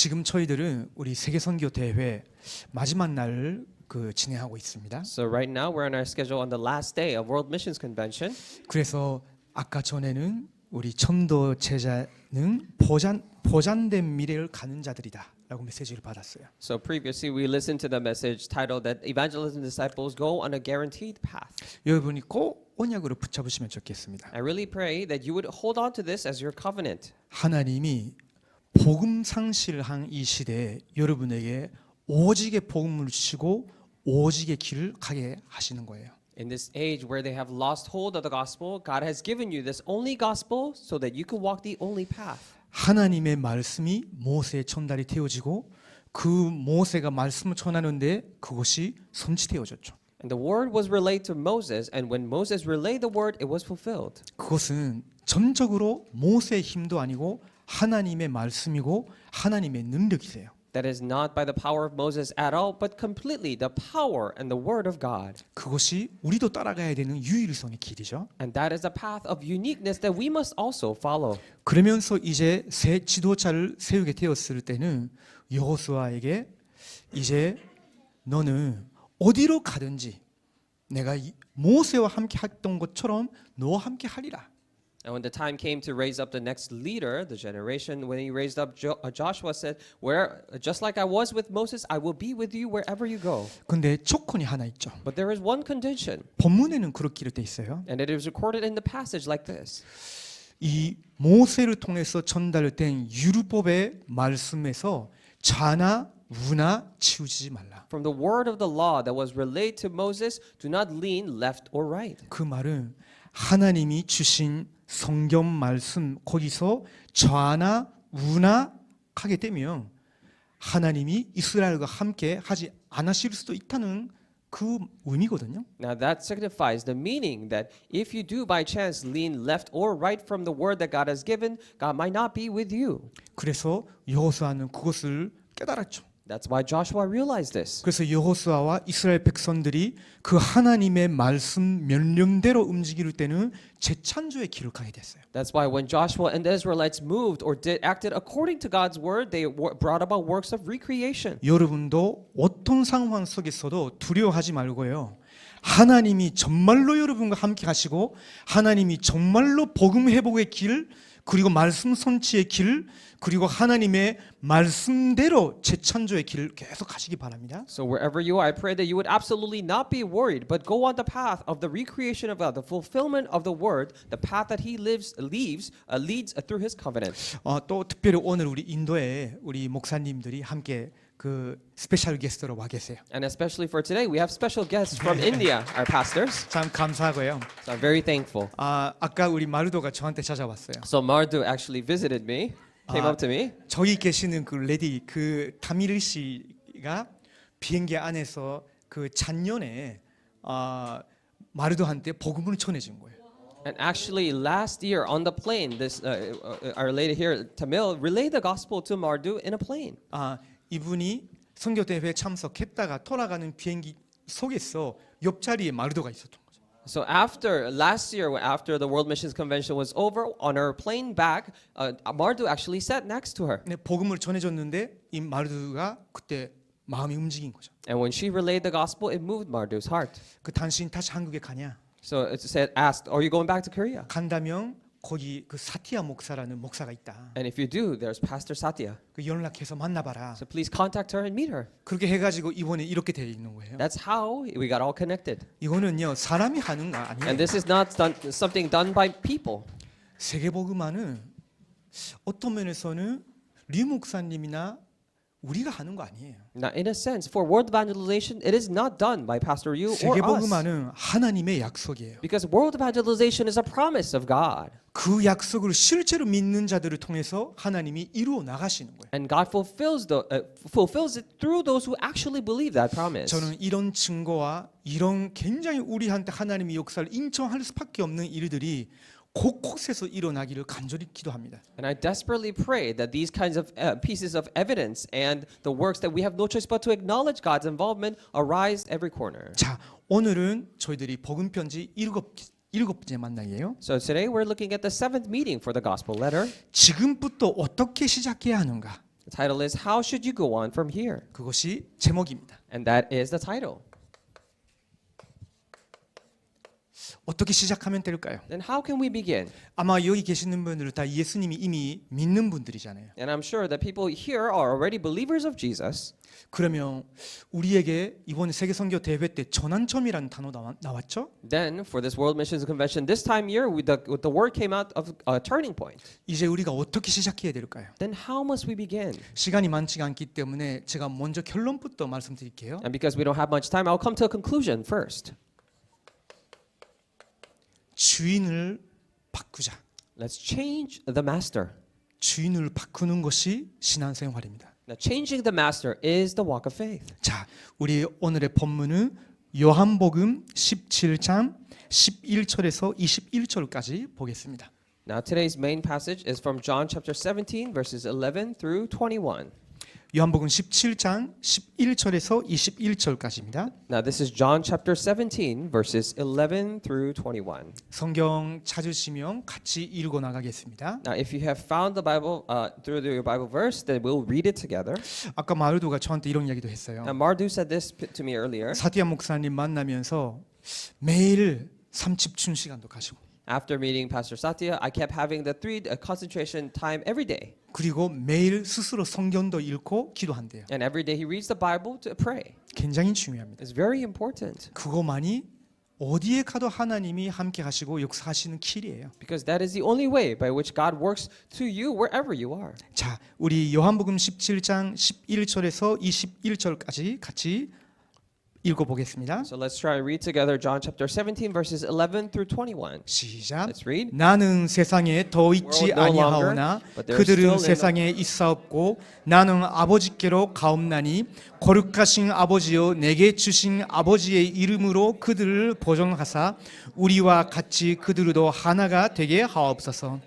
지금 저희들은 우리 세계 선교 대회 마지막 날을 진행하고 있습니다. So right now we're on our schedule on the last day of World Missions Convention. 그래서 아까 전에는 우리 전도 제자는 보장된 미래를 가는 자들이다라고 메시지를 받았어요. So previously we listened to the message titled that evangelism disciples go on a guaranteed path. 여러분이 꼭 언약으로 붙잡으시면 좋겠습니다. I really pray that you would hold on to this as your covenant. 하나님이 복음 상실한 이 시대에 여러분에게 오직의 복음을 주시고 오직의 길을 가게 하시는 거예요. In this age where they have lost hold of the gospel, God has given you this only gospel so that you can walk the only path. 하나님의 말씀이 모세에 전달이 되어지고 그 모세가 말씀을 전하는데 그것이 성취되어졌죠. And the word was relayed to Moses, and when Moses relayed the word, it was fulfilled. 그것은 전적으로 모세의 힘도 아니고 하나님의 말씀이고 하나님의 능력이세요. That is not by the power of Moses at all, but completely the power and the word of God. 그것이 우리도 따라가야 되는 유일성의 길이죠. And that is a path of uniqueness that we must also follow. 그러면서 이제 새 지도자를 세우게 되었을 때는 여호수아에게 이제 너는 어디로 가든지 내가 모세와 함께 했던 것처럼 너와 함께 하리라. And when the time came to raise up the next leader, the generation, when he raised up Joshua said, "Where just like I was with Moses, I will be with you wherever you go." 근데 조건이 하나 있죠. But there is one condition, 본문에는 그렇게 돼 있어요. and it is recorded in the passage like this. 이 모세를 통해서 전달된 율법의 말씀에서 좌나 우나 치우치지 말라. From the word of the law that was relayed to Moses, do not lean left or right. 그 말은 하나님이 주신 성경 말씀 거기서 좌나 우나 하게 되면 하나님이 이스라엘과 함께 하지 않으실 수도 있다는 그 의미거든요. Now that signifies the meaning that if you do by chance lean left or right from the word that God has given, God might not be with you. 그래서 여호수아는 그것을 깨달았죠. That's why Joshua realized this. 그래서 여호수아와 이스라엘 백성들이 그 하나님의 말씀 명령대로 움직일 때는 재창조의 길을 가게 됐어요. That's why when Joshua and the Israelites moved or acted according to God's word, they brought about works of recreation. 여러분도 어떤 상황 속에서도 두려워하지 말고요. 하나님이 정말로 여러분과 함께 하시고 하나님이 정말로 복음 회복의 길 그리고 말씀 선취의 길 그리고 하나님의 말씀대로 재창조의 길을 계속 가시기 바랍니다. So wherever you are, I pray that you would absolutely not be worried, but go on the path of the recreation of God, the fulfillment of the word, the path that He leads through His covenant. 또 특별히 오늘 우리 인도에 우리 목사님들이 함께 그 스페셜 게스트로 와 계세요. And especially for today, we have special guests from India, our pastors. 참 감사하고요. So I'm very thankful. 아까 우리 마르도가 저한테 찾아왔어요. So Mardu actually visited me, came up to me. 저기 계시는 그 레디 그 타미르 씨가 비행기 안에서 그 작년에 마르도한테 복음을 전해준 거예요. And actually, last year on the plane, this our lady here, Tamil, relayed the gospel to Mardu in a plane. 이분이 선교 대회에 참석했다가 돌아가는 비행기 속에서 옆자리에 마르도가 있었던 거죠. So after last year, after the World Missions Convention was over, on her plane back, Mardu actually sat next to her. 근데 복음을 전해줬는데 이 마르도가 그때 마음이 움직인 거죠. And when she relayed the gospel, it moved Mardu's heart. 그 당신 다시 한국에 가냐? So it asked, "Are you going back to Korea?" 간다면 거기 그 사티아 목사라는 목사가 있다. And if you do, there's Pastor Satya. 그 연락해서 만나봐라. So please contact her and meet her. 그렇게 해가지고 이번에 이렇게 되어 있는 거예요. That's how we got all connected. 이거는요 사람이 하는 거 아니에요. And this is not something done by people. 세계복음화는 어떤 면에서는 리 목사님이나 우리가 하는 거 아니에요. Now, in a sense, for world evangelization, it is not done by Pastor Yu or us. 세계복음화는 하나님의 약속이에요. Because world evangelization is a promise of God. 그 약속을 실제로 믿는 자들을 통해서 하나님이 이루어 나가시는 거예요. And God fulfills it through those who actually believe that promise. 저는 이런 증거와 이런 굉장히 우리한테 하나님의 역사를 인정할 수밖에 없는 일들이 곳곳에서 일어나기를 간절히 기도합니다. And I desperately pray that these kinds of pieces of evidence and the works that we have no choice but to acknowledge God's involvement arise every corner. 자, 오늘은 저희들이 복음 편지 일곱 번째 만나기예요. So today we're looking at the seventh meeting for the gospel letter. 지금부터 어떻게 시작해야 하는가? The title is How Should You Go On From Here? 그것이 제목입니다. And that is the title. 어떻게 시작하면 될까요? Then how can we begin? 아마 여기 계시는 분들은 다 예수님이 이미 믿는 분들이잖아요. And I'm sure that people here are already believers of Jesus. 그러면 우리에게 이번 세계 선교 대회 때 전환점이라는 단어 나왔죠? Then for this World Missions Convention this time year, the word came out of a turning point. 이제 우리가 어떻게 시작해야 될까요? Then how must we begin? 시간이 많지가 않기 때문에 제가 먼저 결론부터 말씀드릴게요. And because we don't have much time, I'll come to a conclusion first. 주인을 바꾸자. Let's change the master. 주인을 바꾸는 것이 신앙생활입니다. Now, changing the master is the walk of faith. 자, 우리 오늘의 본문은 요한복음 17장 11절에서 21절까지 보겠습니다. Now, today's main passage is from John chapter 17, verses 11 through 21. 요한복음 17장 11절에서 21절까지입니다. Now, this is John chapter 17, verses 11 through 21. 성경 찾으시면 같이 읽어 나가겠습니다. Now, if you have found the Bible through your Bible verse, then we'll read it together. 아까 마르도가 저한테 이런 이야기도 했어요. Now, Mardu said this to me earlier. 사티아 목사님 만나면서 매일 삼집춘 시간도 가시고 After meeting Pastor Satya, I kept having the 3 concentration time every day. 그리고 매일 스스로 성경도 읽고 기도한대요. And every day he reads the Bible to pray. 굉장히 중요합니다. It's very important. 그것만이 어디에 가도 하나님이 함께 하시고 역사하시는 길이에요. Because that is the only way by which God works to you wherever you are. 자, 우리 요한복음 17장 11절에서 21절까지 같이 읽어보겠습니다. So let's try and read together John chapter 17 verses 11 through 21. 시작. Let's read. 나는 세상에 더 있지 World no 아니하오나 longer, but they are 그들은 still in 세상에 있사옵고 나는 아버지께로 가옵나니 거룩하신 아버지여 내게 주신 아버지의 이름으로 그들을 보존하사 우리와 같이 그들도 하나가 되게 하옵소서.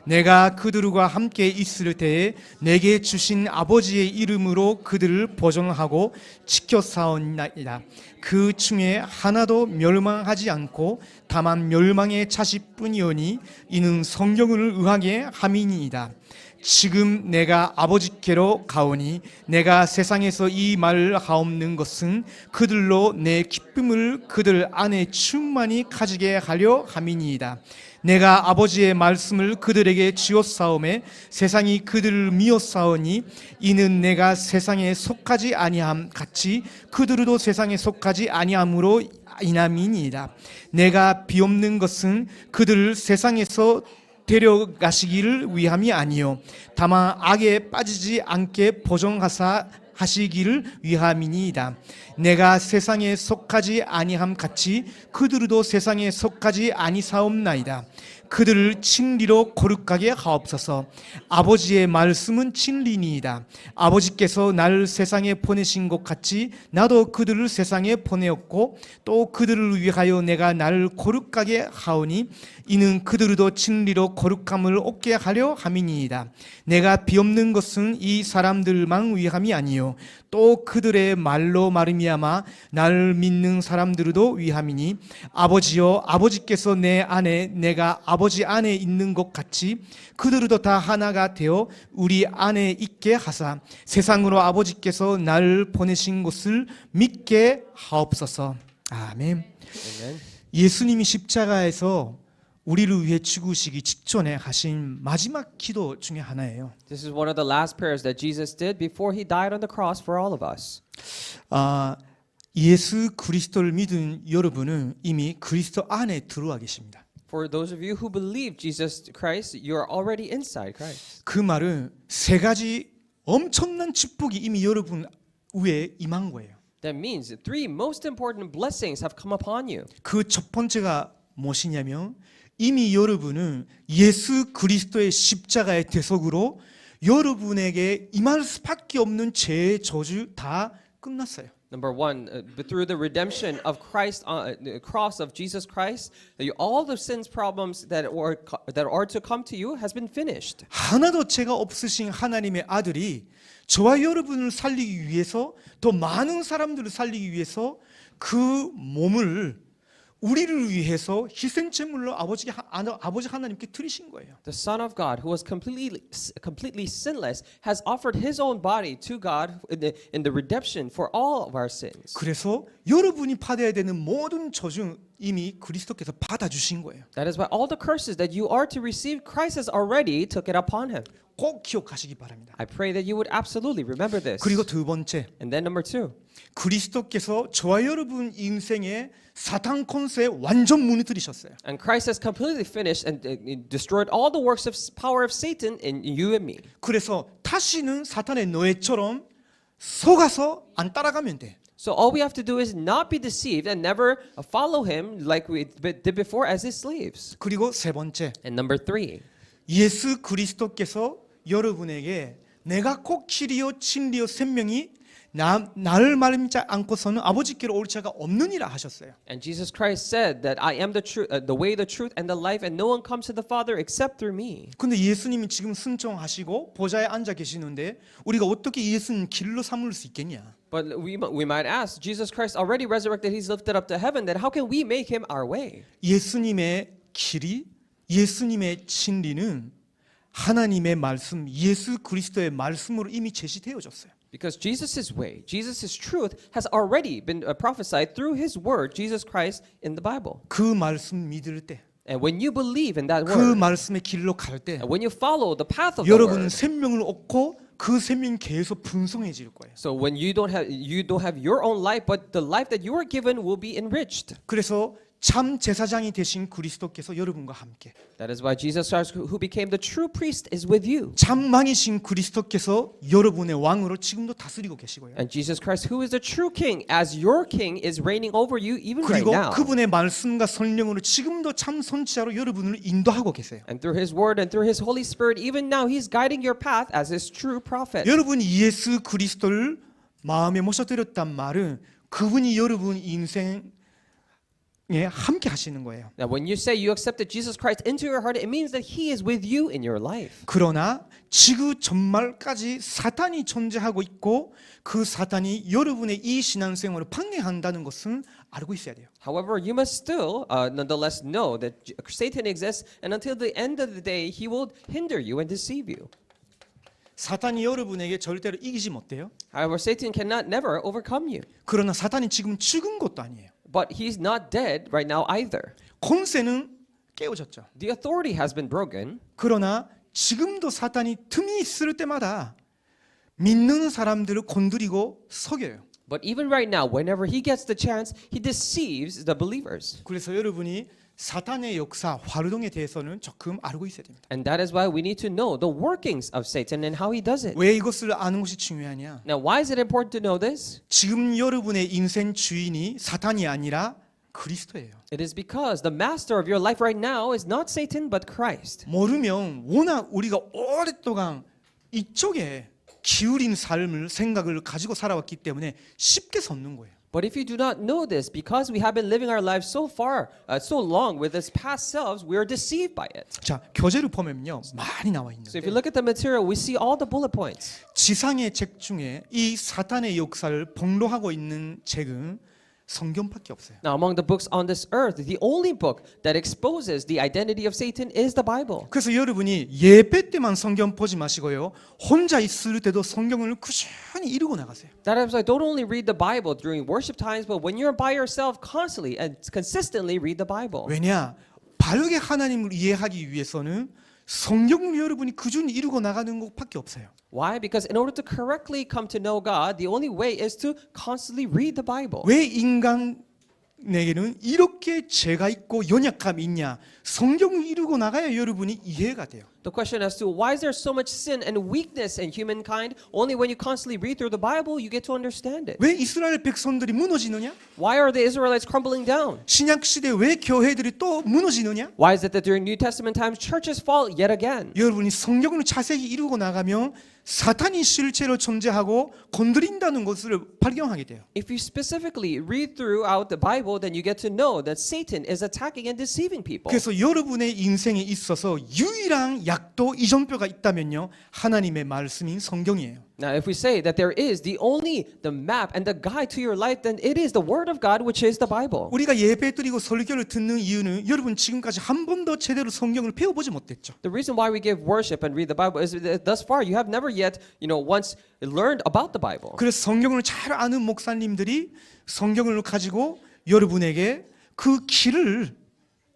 내가 그들과 함께 있을 때에 내게 주신 아버지의 이름으로 그들을 보존하고 지켜사옵나이다. 그 중에 하나도 멸망하지 않고 다만 멸망의 자식뿐이오니 이는 성경을 의하게 함이니이다. 지금 내가 아버지께로 가오니 내가 세상에서 이 말을 하옵는 것은 그들로 내 기쁨을 그들 안에 충만히 가지게 하려 함이니이다. 내가 아버지의 말씀을 그들에게 주었사오매 세상이 그들을 미웠사오니 이는 내가 세상에 속하지 아니함 같이 그들도 세상에 속하지 아니함으로 인함이니이다. 내가 비옵는 것은 그들을 세상에서 데려가시기를 위함이 아니요 다만 악에 빠지지 않게 보존하사 하시기를 위함이니이다. 내가 세상에 속하지 아니함 같이 그들도 세상에 속하지 아니사옵나이다. 그들을 진리로 거룩하게 하옵소서. 아버지의 말씀은 진리니이다. 아버지께서 나를 세상에 보내신 것 같이 나도 그들을 세상에 보내었고 또 그들을 위하여 내가 나를 거룩하게 하오니 이는 그들도 진리로 거룩함을 얻게 하려 함이니이다. 내가 비옵는 것은 이 사람들만 위함이 아니요 또 그들의 말로 말미암아 나를 믿는 사람들도 위함이니 아버지여 아버지께서 내 안에 내가 아버지 안에 있는 것 같이 그들도 다 하나가 되어 우리 안에 있게 하사 세상으로 아버지께서 나를 보내신 것을 믿게 하옵소서. 아멘. Amen. 예수님이 십자가에서 우리를 위해 죽으시기 직전에 하신 마지막 기도 중에 하나예요. This is one of the last prayers that Jesus did before he died on the cross for all of us. 예수 그리스도를 믿은 여러분은 이미 그리스도 안에 들어와 계십니다. For those of you who believe Jesus Christ, you are already inside Christ. 그 말은 세 가지 엄청난 축복이 이미 여러분 위에 임한 거예요. That means 3 most important blessings have come upon you. 그 첫 번째가 무엇이냐면 이미 여러분은 예수 그리스도의 십자가의 대속으로 여러분에게 임할 수밖에 없는 죄의 저주 다 끝났어요. Number 1, through the redemption of Christ, the cross of Jesus Christ, all the sins problems that are to come to you has been finished. 하나도 죄가 없으신 하나님의 아들이 저와 여러분을 살리기 위해서 더 많은 사람들을 살리기 위해서 그 몸을 우리를 위해서 희생제물로 아버지 하나님께 드리신 거예요. The Son of God, who was completely sinless, has offered his own body to God in the redemption for all of our sins. 그래서 여러분이 받아야 되는 모든 저주 이미 그리스도께서 받아주신 거예요. That is why all the curses that you are to receive, Christ has already took it upon him. 꼭 기억하시기 바랍니다. I pray that you would absolutely remember this. 그리고 두 번째, And then number 2, 그리스도께서 저와 여러분 인생의 사탄 권세 완전 무너뜨리셨어요. and Christ has completely finished and destroyed all the works of power of Satan in you and me. 그래서 다시는 사탄의 노예처럼 속아서 안 따라가면 돼. So all we have to do is not be deceived and never follow him like we did before as his slaves. 그리고 세 번째, And number 3, 예수 그리스도께서 여러분에게 내가 꼭 길이요 진리요 생명이 나를 말미지 않고서는 아버지께로 올 자가 없느니라 하셨어요. and Jesus Christ said that I am the truth, the way, the truth, and the life, and no one comes to the Father except through me. 근데 예수님이 지금 순종하시고 보좌에 앉아 계시는데 우리가 어떻게 예수님 길로 삼을 수 있겠냐? But we might ask, Jesus Christ already resurrected, he's lifted up to heaven, then how can we make him our way? 예수님의 길이, 예수님의 진리는 하나님의 말씀, 예수 그리스도의 말씀으로 이미 제시되어졌어요. Because Jesus' way, Jesus' truth has already been prophesied through his word, Jesus Christ, in the Bible. 그 말씀 믿을 때, And when you believe in that 그 word, 말씀의 길로 갈 때, and when you follow the path of the 여러분은 word, 생명을 얻고 그 생명이 계속 풍성해질 거예요. so when you don't have your own life, but the life that you are given will be enriched. 그래서 참 제사장이 되신 그리스도께서 여러분과 함께, That is why Jesus Christ, who became the true priest, is with you. 참 왕이신 그리스도께서 여러분의 왕으로 지금도 다스리고 계시고요. And Jesus Christ, who is the true king, as your king, is reigning over you even right 그리고 now. 그분의 말씀과 성령으로 지금도 참 선지자로 여러분을 인도하고 계세요. And through his word and through his Holy Spirit, even now, he's guiding your path as his true prophet. 여러분이 예수 그리스도를 마음에 모셔드렸단 말은 그분이 여러분 인생에 함께 하시는 거예요. Now, when you say you accepted Jesus Christ into your heart, it means that he is with you in your life. 그러나 지구 전말까지 사탄이 존재하고 있고 그 사탄이 여러분의 이 신앙생활을 방해한다는 것은 알고 있어야 돼요. However, you must still nonetheless know that Satan exists, and until the end of the day, he will hinder you and deceive you. 사탄이 여러분에게 절대로 이기지 못해요. However, Satan cannot never overcome you. 그러나 사탄이 지금 죽은 것도 아니에요. But he's not dead right now either. 권세는 깨어졌죠. The authority has been broken. 그러나 지금도 사탄이 틈이 있을 때마다 믿는 사람들을 건드리고 속여요. But even right now, whenever he gets the chance, he deceives the believers. 그래서 여러분이 사탄의 역사, 활동에 대해서는 조금 알고 있어야 됩니다. And that is why we need to know the workings of Satan and how he does it. 왜 이것을 아는 것이 중요하냐? Now, why is it important to know this? 지금 여러분의 인생 주인이 사탄이 아니라 그리스도예요. It is because the master of your life right now is not Satan but Christ. 모르면 워낙 우리가 오랫동안 이쪽에 기울인 삶을 생각을 가지고 살아왔기 때문에 쉽게 섰는 거예요. But if you do not know this, because we have been living our lives so long with this past selves, we are deceived by it. 자, 교재를 보면요 많이 나와 So if 있는데 you look at the material, we see all the bullet points. 지상의 책 중에 이 사탄의 역사를 폭로하고 있는 책은 성경밖에 없어요. Now, among the books on this earth, the only book that exposes the identity of Satan is the Bible. 그래서 여러분이 예배 때만 성경 보지 마시고요. 혼자 있을 때도 성경을 꾸준히 읽고 나가세요. That is why don't only read the Bible during worship times, but when you're by yourself, constantly and consistently read the Bible. 왜냐? 바르게 하나님을 이해하기 위해서는 성경을 여러분이 꾸준히 읽고 나가는 것밖에 없어요. Why? Because in order to correctly come to know God, the only way is to constantly read the Bible. 왜 인간에게는 이렇게 죄가 있고 연약함이 있냐? 성경을 읽고 나가야 여러분이 이해가 돼요. The question as to why is there so much sin and weakness in humankind? Only when you constantly read through the Bible, you get to understand it. 왜 이스라엘 백성들이 무너지느냐? Why are the Israelites crumbling down? 신약 시대 왜 교회들이 또 무너지느냐? Why is it that during New Testament times, churches fall yet again? 여러분이 성경을 자세히 읽고 나가면 사탄이 실제로 존재하고 건드린다는 것을 발견하게 돼요. If you specifically read throughout the Bible, then you get to know that Satan is attacking and deceiving people. 그래서 여러분의 인생에 있어서 유일한 약도 이정표가 있다면요, 하나님의 말씀인 성경이에요. Now, if we say that there is the map and the guide to your life, then it is the Word of God, which is the Bible. 우리가 예배드리고 설교를 듣는 이유는 여러분 지금까지 한 번도 제대로 성경을 배워보지 못했죠. The reason why we give worship and read the Bible is that thus far you have never yet, once learned about the Bible. 그래서 성경을 잘 아는 목사님들이 성경을 가지고 여러분에게 그 길을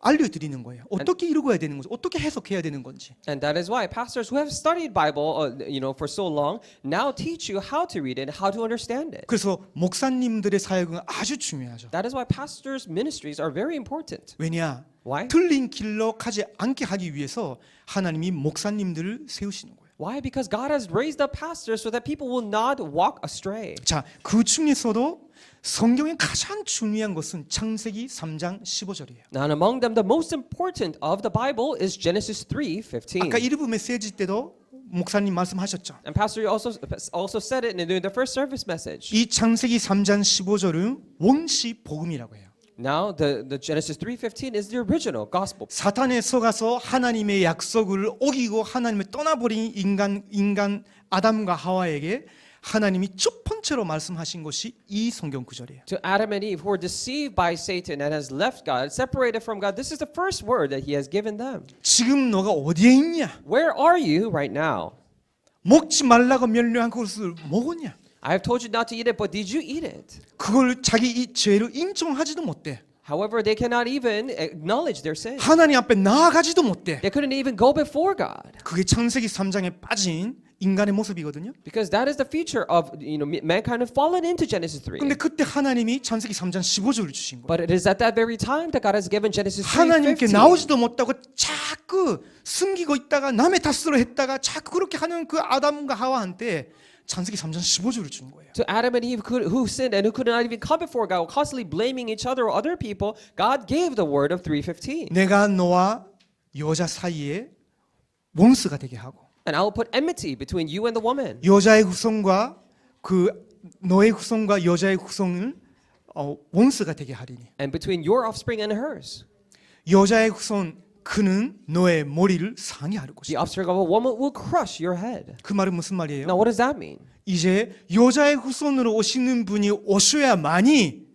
알려드리는 거예요. 어떻게 읽어야 되는 건지, 어떻게 해석해야 되는 건지. And that is why pastors who have studied Bible, for so long, now teach you how to read it and how to understand it. 그래서 목사님들의 사역은 아주 중요하죠. That is why pastors' ministries are very important. 왜냐? Why? 틀린 길로 가지 않게 하기 위해서 하나님이 목사님들을 세우시는 거예요. Why? Because God has raised up pastors so that people will not walk astray. 자, 그 중에서도 성경의 가장 중요한 것은 창세기 3장 15절이에요. Now, and among them, the most important of the Bible is Genesis 3:15. 아까 일부 메시지 때도 목사님 말씀하셨죠. And Pastor also said it in the first service message. 이 창세기 3장 15절은 원시 복음이라고 해요. Now, the Genesis 3:15 is the original gospel. 사탄에 속아서 하나님의 약속을 어기고 하나님을 떠나버린 인간 아담과 하와에게 하나님이 첫 번째로 말씀하신 것이 이 성경 구절이에요. To Adam and Eve who were deceived by Satan and has left God, separated from God, this is the first word that he has given them. 지금 너가 어디에 있냐? Where are you right now? 먹지 말라고 명령한 것을 먹었냐? I have told you not to eat it, but did you eat it? 그걸 자기 이 죄를 인정하지도 못해. However, they cannot even acknowledge their sin. 하나님 앞에 나아가지도 못해. They couldn't even go before God. 그게 창세기 3장에 빠진 인간의 모습이거든요. Because that is the feature of mankind have fallen into Genesis 3. 근데 그때 하나님이 창세기 3장 15절을 주신 거예요. But it is at that very time that God has given Genesis 하나님께 3:15. 나오지도 못하고 자꾸 숨기고 있다가 남의 탓으로 했다가 자꾸 그렇게 하는 그 아담과 하와한테 창세기 3장 15절을 준 거예요. To Adam and Eve who sinned and who could not even come before God, constantly blaming each other or other people, God gave the word of 3:15. 내가 너와 여자 사이에 원수가 되게 하고 And I will put enmity between you and the woman. 여자의 후손과 너의 후손과 여자의 후손을 원수가 되게 하리니 And between your offspring and hers. 여자의 후손 그는 너의 머리를 상해할 The 것이다. offspring of a woman will crush your head. 그 말은 무슨 말이에요? Now what does that mean? 이제 여자의 후손으로 오시는 분이 오셔야만이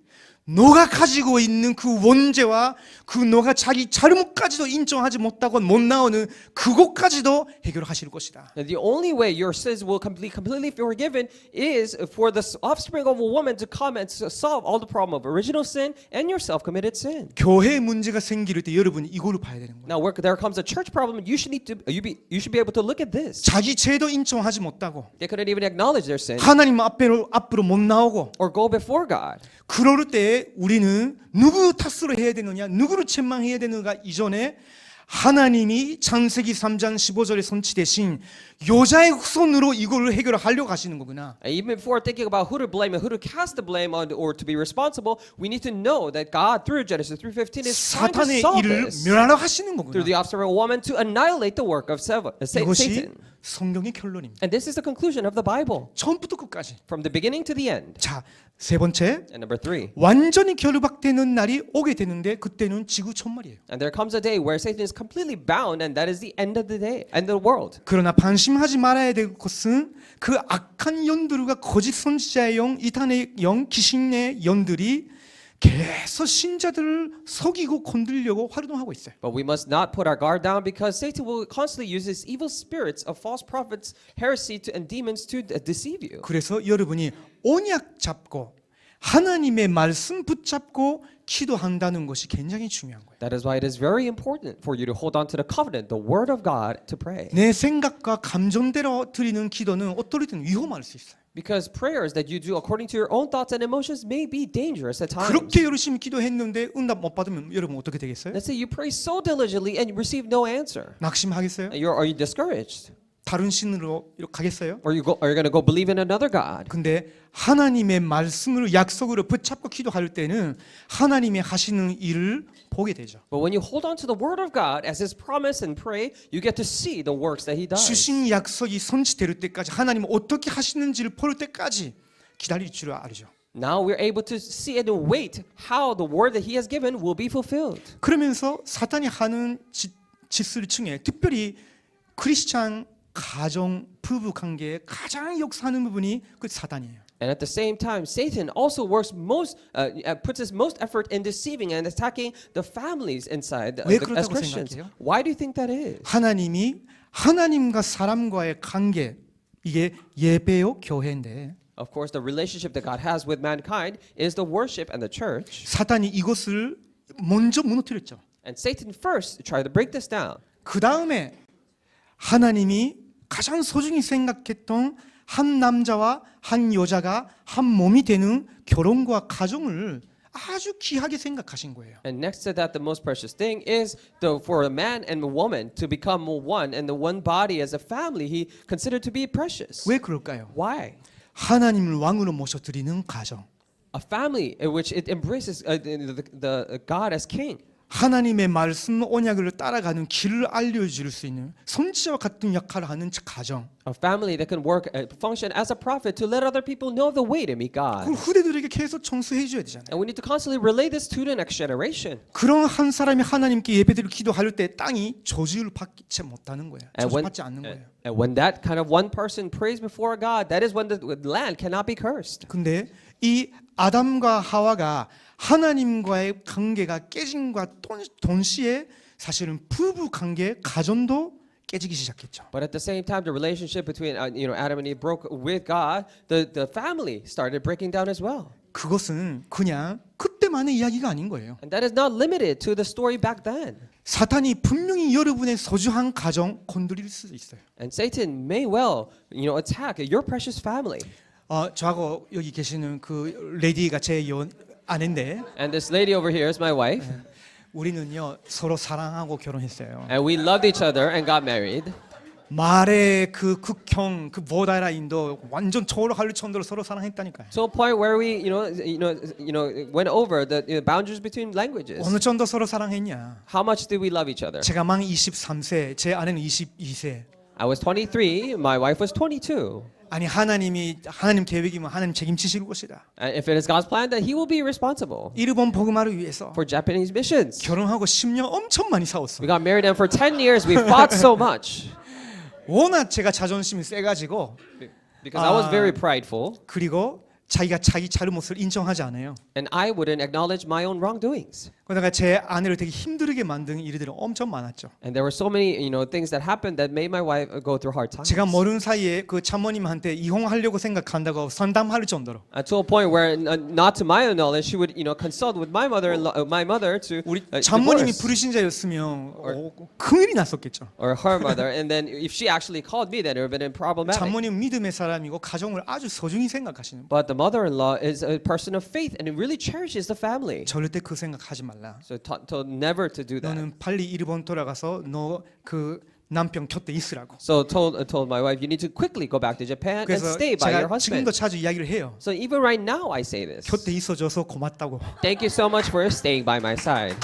너가 가지고 있는 그 원죄와 그 너가 자기 잘못까지도 인정하지 못하고 못 나오는 그것까지도 해결하실 것이다. And the only way your sins will be completely forgiven is for the offspring of a woman to come and solve all the problem of original sin and your self-committed sin. 교회 문제가 생길 때 여러분이 이거를 봐야 되는 거예요. Now, where there comes a church problem, you should be able to look at this. 자기 죄도 인정하지 못하고 They couldn't even acknowledge their sin 하나님 앞으로 못 나오고 or go before God. 그럴 때 우리는 누구 탓으로 해야 되느냐, 누구를 책망해야 되는가 이전에 하나님이 창세기 3장 15절에 선치되신 여자의 후손으로 이거를 해결하려고 하시는 거구나. And even before thinking about who to blame and who to cast the blame on or to be responsible, we need to know that God, through Genesis 3:15, is trying to 사탄의 solve 일을 this 멸하려 하시는 through 거구나. the offspring of a woman to annihilate the work of 이것이 Satan. 성경의 결론입니다. And this is the conclusion of the Bible 처음부터 끝까지. from the beginning to the end. 자, 세 번째, And number 3. 완전히 결박되는 날이 오게 되는데 그때는 지구 천말이에요. And there comes a day where Satan is completely bound, and that is the end of the day, end of the world. 그러나 방심하지 말아야 될 것은 그 악한 영들과 거짓 선지자의 영, 이단의 영, 귀신의 영들이 계속 신자들을 속이고 건들려고 활동하고 있어요. But we must not put our guard down because Satan will constantly use his evil spirits of false prophets, heresy, and demons to deceive you. 그래서 여러분이 언약 잡고 하나님의 말씀 붙잡고 기도한다는 것이 굉장히 중요한 거예요. That is why it is very important for you to hold on to the covenant, the word of God, to pray. 내 생각과 감정대로 드리는 기도는 어떨든 위험할 수 있어요. Because prayers that you do according to your own thoughts and emotions may be dangerous at times. 그렇게 열심히 기도했는데 응답 못 받으면 여러분 어떻게 되겠어요? Let's say you pray so diligently and you receive no answer. 낙심하겠어요? Are you discouraged? 다른 신으로 가겠어요? Or are you going to go believe in another God? 근데 하나님의 말씀을 약속으로 붙잡고 기도할 때는 하나님이 하시는 일을 보게 되죠. But when you hold on to the word of God as his promise and pray, you get to see the works that he does. 주신 약속이 성취될 때까지 하나님 어떻게 하시는지를 볼 때까지 기다릴 줄 알죠. Now we're able to see and wait how the word that he has given will be fulfilled. 그러면서 사탄이 하는 짓을 중에 특별히 크리스찬 가정 부부 관계에 가장 역사하는 부분이 그 사단이에요. And at the same time, Satan also works puts his most effort in deceiving and attacking the families inside 왜 as 그렇다고 Christians. 생각해요? Why do you think that is? 하나님이 하나님과 사람과의 관계 이게 예배요 교회인데 Of course, the relationship that God has with mankind is the worship and the church. 사단이 이것을 먼저 무너뜨렸죠. And Satan first tried to break this down. 그 다음에 하나님이 가장 소중히 생각했던 한 남자와 한 여자가 한 몸이 되는 결혼과 가정을 아주 귀하게 생각하신 거예요. And next to that, the most precious thing is for a man and a woman to become one and the one body as a family he considered to be precious. 왜 그럴까요? Why? 하나님을 왕으로 모셔드리는 가정. A family in which it embraces the God as king. 하나님의 말씀 언약을 따라가는 길을 알려줄 수 있는 선지자와 같은 역할을 하는 가정. A family that can function as a prophet to let other people know the way to meet God. 그걸 후대들에게 계속 전수해 줘야 되잖아요. And we need to constantly relay this to the next generation. 그런 한 사람이 하나님께 예배드리고 기도할 때 땅이 저주를 받지 못하는 거예요. And when, 저주받지 않는 거예요. and when that kind of one person prays before God, that is when the land cannot be cursed. 근데 이 아담과 하와가 하나님과의 관계가 깨짐과 동시에 사실은 부부 관계, 가정도 깨지기 시작했죠. But at the same time, the relationship between Adam and Eve broke with God. The family started breaking down as well. 그것은 그냥 그때만의 이야기가 아닌 거예요. And that is not limited to the story back then. 사탄이 분명히 여러분의 소중한 가정 건드릴 수도 있어요. And Satan may well, attack your precious family. 저하고 여기 계시는 그 레디가 제 아내인데 And this lady over here is my wife. 우리는요 서로 사랑하고 결혼했어요. And we loved each other and got married. 말의 그 극형 그 보다라인도 완전 초월할 정도로 서로 사랑했다니까요. To a point where we, went over the boundaries between languages. 어느 정도 서로 사랑했냐? How much did we love each other? 제가 만 23세, 제 아내는 22세. I was 23, my wife was 22. 아니 하나님 계획이면 하나님 책임지실 것이다. And if it is God's plan, then He will be responsible 일본 복음화를 위해서 for Japanese missions. 결혼하고 10년 엄청 많이 싸웠어. We got married, and for 10 years we fought so much 워낙 제가 자존심이 세가지고 because I was very prideful, 그리고 자기가 자기 잘못을 인정하지 않아요. and I wouldn't acknowledge my own wrongdoings. 그러다가 제 아내를 되게 힘들게 만든 일들이 엄청 많았죠. And there were so many, things that happened that made my wife go through hard times. 제가 모르는 사이에 그 참모님한테 이혼하려고 생각한다고 상담할 정도로. To a point where, not to my own knowledge, she would, consult with my mother to 우리 참모님이 divorce, 불신자였으면 큰일이 났었겠죠. or her mother. And then if she actually called me, then it would have been problematic. 참모님 믿음의 사람이고 가정을 아주 소중히 생각하시는 분. But the mother-in-law is a person of faith and really cherishes the family. 절대 그 생각하지 말라. So told never to do that. 너는 빨리 일본 돌아가서 너 그 남편 곁에 있으라고. So told my wife, you need to quickly go back to Japan and 그래서 stay by your 제가 지금도 husband. 자주 이야기를 해요. So even right now, I say this. 곁에 있어줘서 고맙다고. Thank you so much for staying by my side.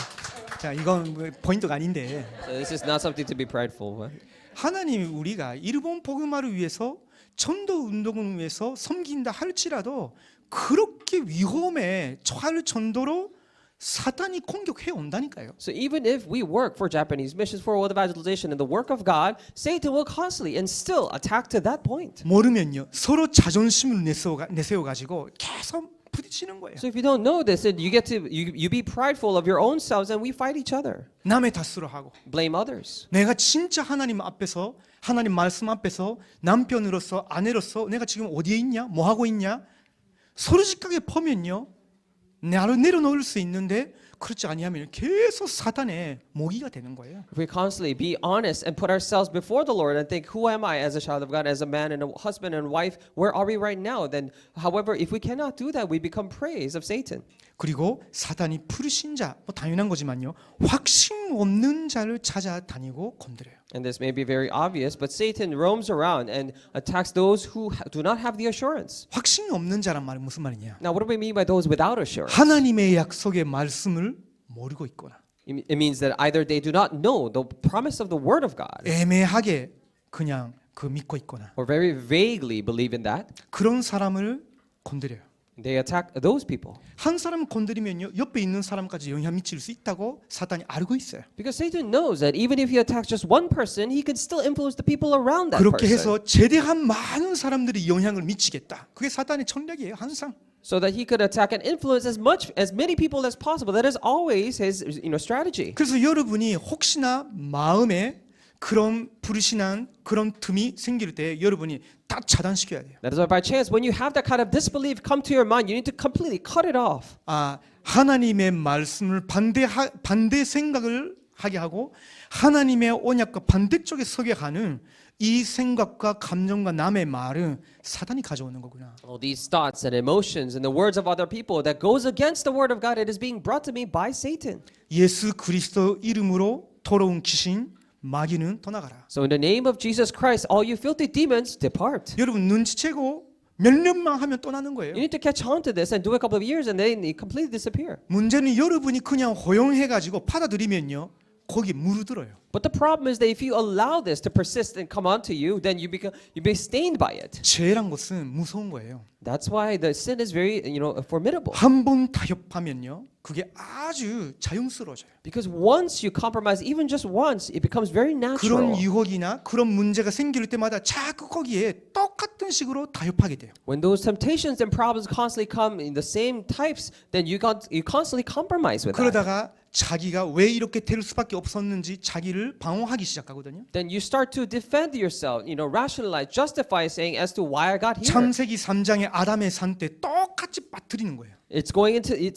자, 이건 뭐 포인트가 아닌데 So this is not something to be prideful with. 하나님이 우리가 일본 복음화를 위해서 전도 운동을 위해서 섬긴다 할지라도 그렇게 위험에 처할 정도로 사탄이 공격해 온다니까요. So even if we work for Japanese missions, for world evangelization, and the work of God, Satan will constantly and still attack to that point. 모르면요 서로 자존심을 내세워 가지고 계속 부딪히는 거예요. So if you don't know this, then you get to you be prideful of your own selves, and we fight each other, 남의 탓으로 하고 blame others. 내가 진짜 하나님 앞에서 하나님 말씀 앞에서 남편으로서 아내로서 내가 지금 어디에 있냐 뭐 하고 있냐 솔직하게 보면요 나를 내려놓을 수 있는데 그렇지 아니하면 계속 사탄의 모기가 되는 거예요. If we constantly be honest and put ourselves before the Lord and think, who am I as a child of God, as a man and a husband and wife? Where are we right now? Then, however, if we cannot do that, we become prey of Satan. 그리고 사탄이 불신자 뭐 당연한 거지만요 확신 없는 자를 찾아다니고 건드려요. And this may be very obvious, but Satan roams around and attacks those who do not have the assurance. 확신이 없는 자란 말은 무슨 말이냐? Now, what do we mean by those without assurance? 하나님의 약속의 말씀을 모르고 있거나 It means that either they do not know the promise of the Word of God, 애매하게 그냥 그 믿고 있거나 or very vaguely believe in that. 그런 사람을 건드려요. They attack those people. 한 사람 건드리면요 옆에 있는 사람까지 영향 미칠 수 있다고 사단이 알고 있어요. Because Satan knows that even if he attacks just one person, he can still influence the people around that 그렇게 person. 해서 최대한 많은 사람들이 영향을 미치겠다. 그게 사단의 전략이에요. 항상. So that he could attack and influence as many people as possible. That is always his strategy. 그래서 여러분이 혹시나 마음에 그런 불신한 그런 틈이 생길 때 여러분이 딱 차단시켜야 돼요. That is why by chance when you have that kind of disbelief come to your mind, you need to completely cut it off. 하나님의 말씀을 반대 생각을 하게 하고 하나님의 언약과 반대쪽에 서게 하는 이 생각과 감정과 남의 말은 사단이 가져오는 거구나. All these thoughts and emotions and the words of other people that goes against the word of God, it is being brought to me by Satan. 예수 그리스도 이름으로 돌아온 귀신 마귀는 떠나가라. So in the name of Jesus Christ, all you filthy demons depart. 여러분 눈치채고 몇 년만 하면 떠나는 거예요. You need to catch on to this and do a couple of years and then they completely disappear. 문제는 여러분이 그냥 허용해가지고 받아들이면요 거기 무르들어요. But the problem is that if you allow this to persist and come onto you, then you be stained by it. 죄란 것은 무서운 거예요. That's why the sin is very, formidable. 한 번 타협하면요 그게 아주 자연스러워져요. Because once you compromise, even just once, it becomes very natural. 그런 유혹이나 그런 문제가 생길 때마다 자꾸 거기에 똑같은 식으로 타협하게 돼요. When those temptations and problems constantly come in the same types, then you constantly compromise with that. 그러다가 자기가 왜 이렇게 될 수밖에 없었는지 자기를 방어하기 시작하거든요. Then you start to defend yourself, rationalize, justify, saying as to why I got here. 창세기 3장의 아담의 산 때 똑같이 빠뜨리는 거예요.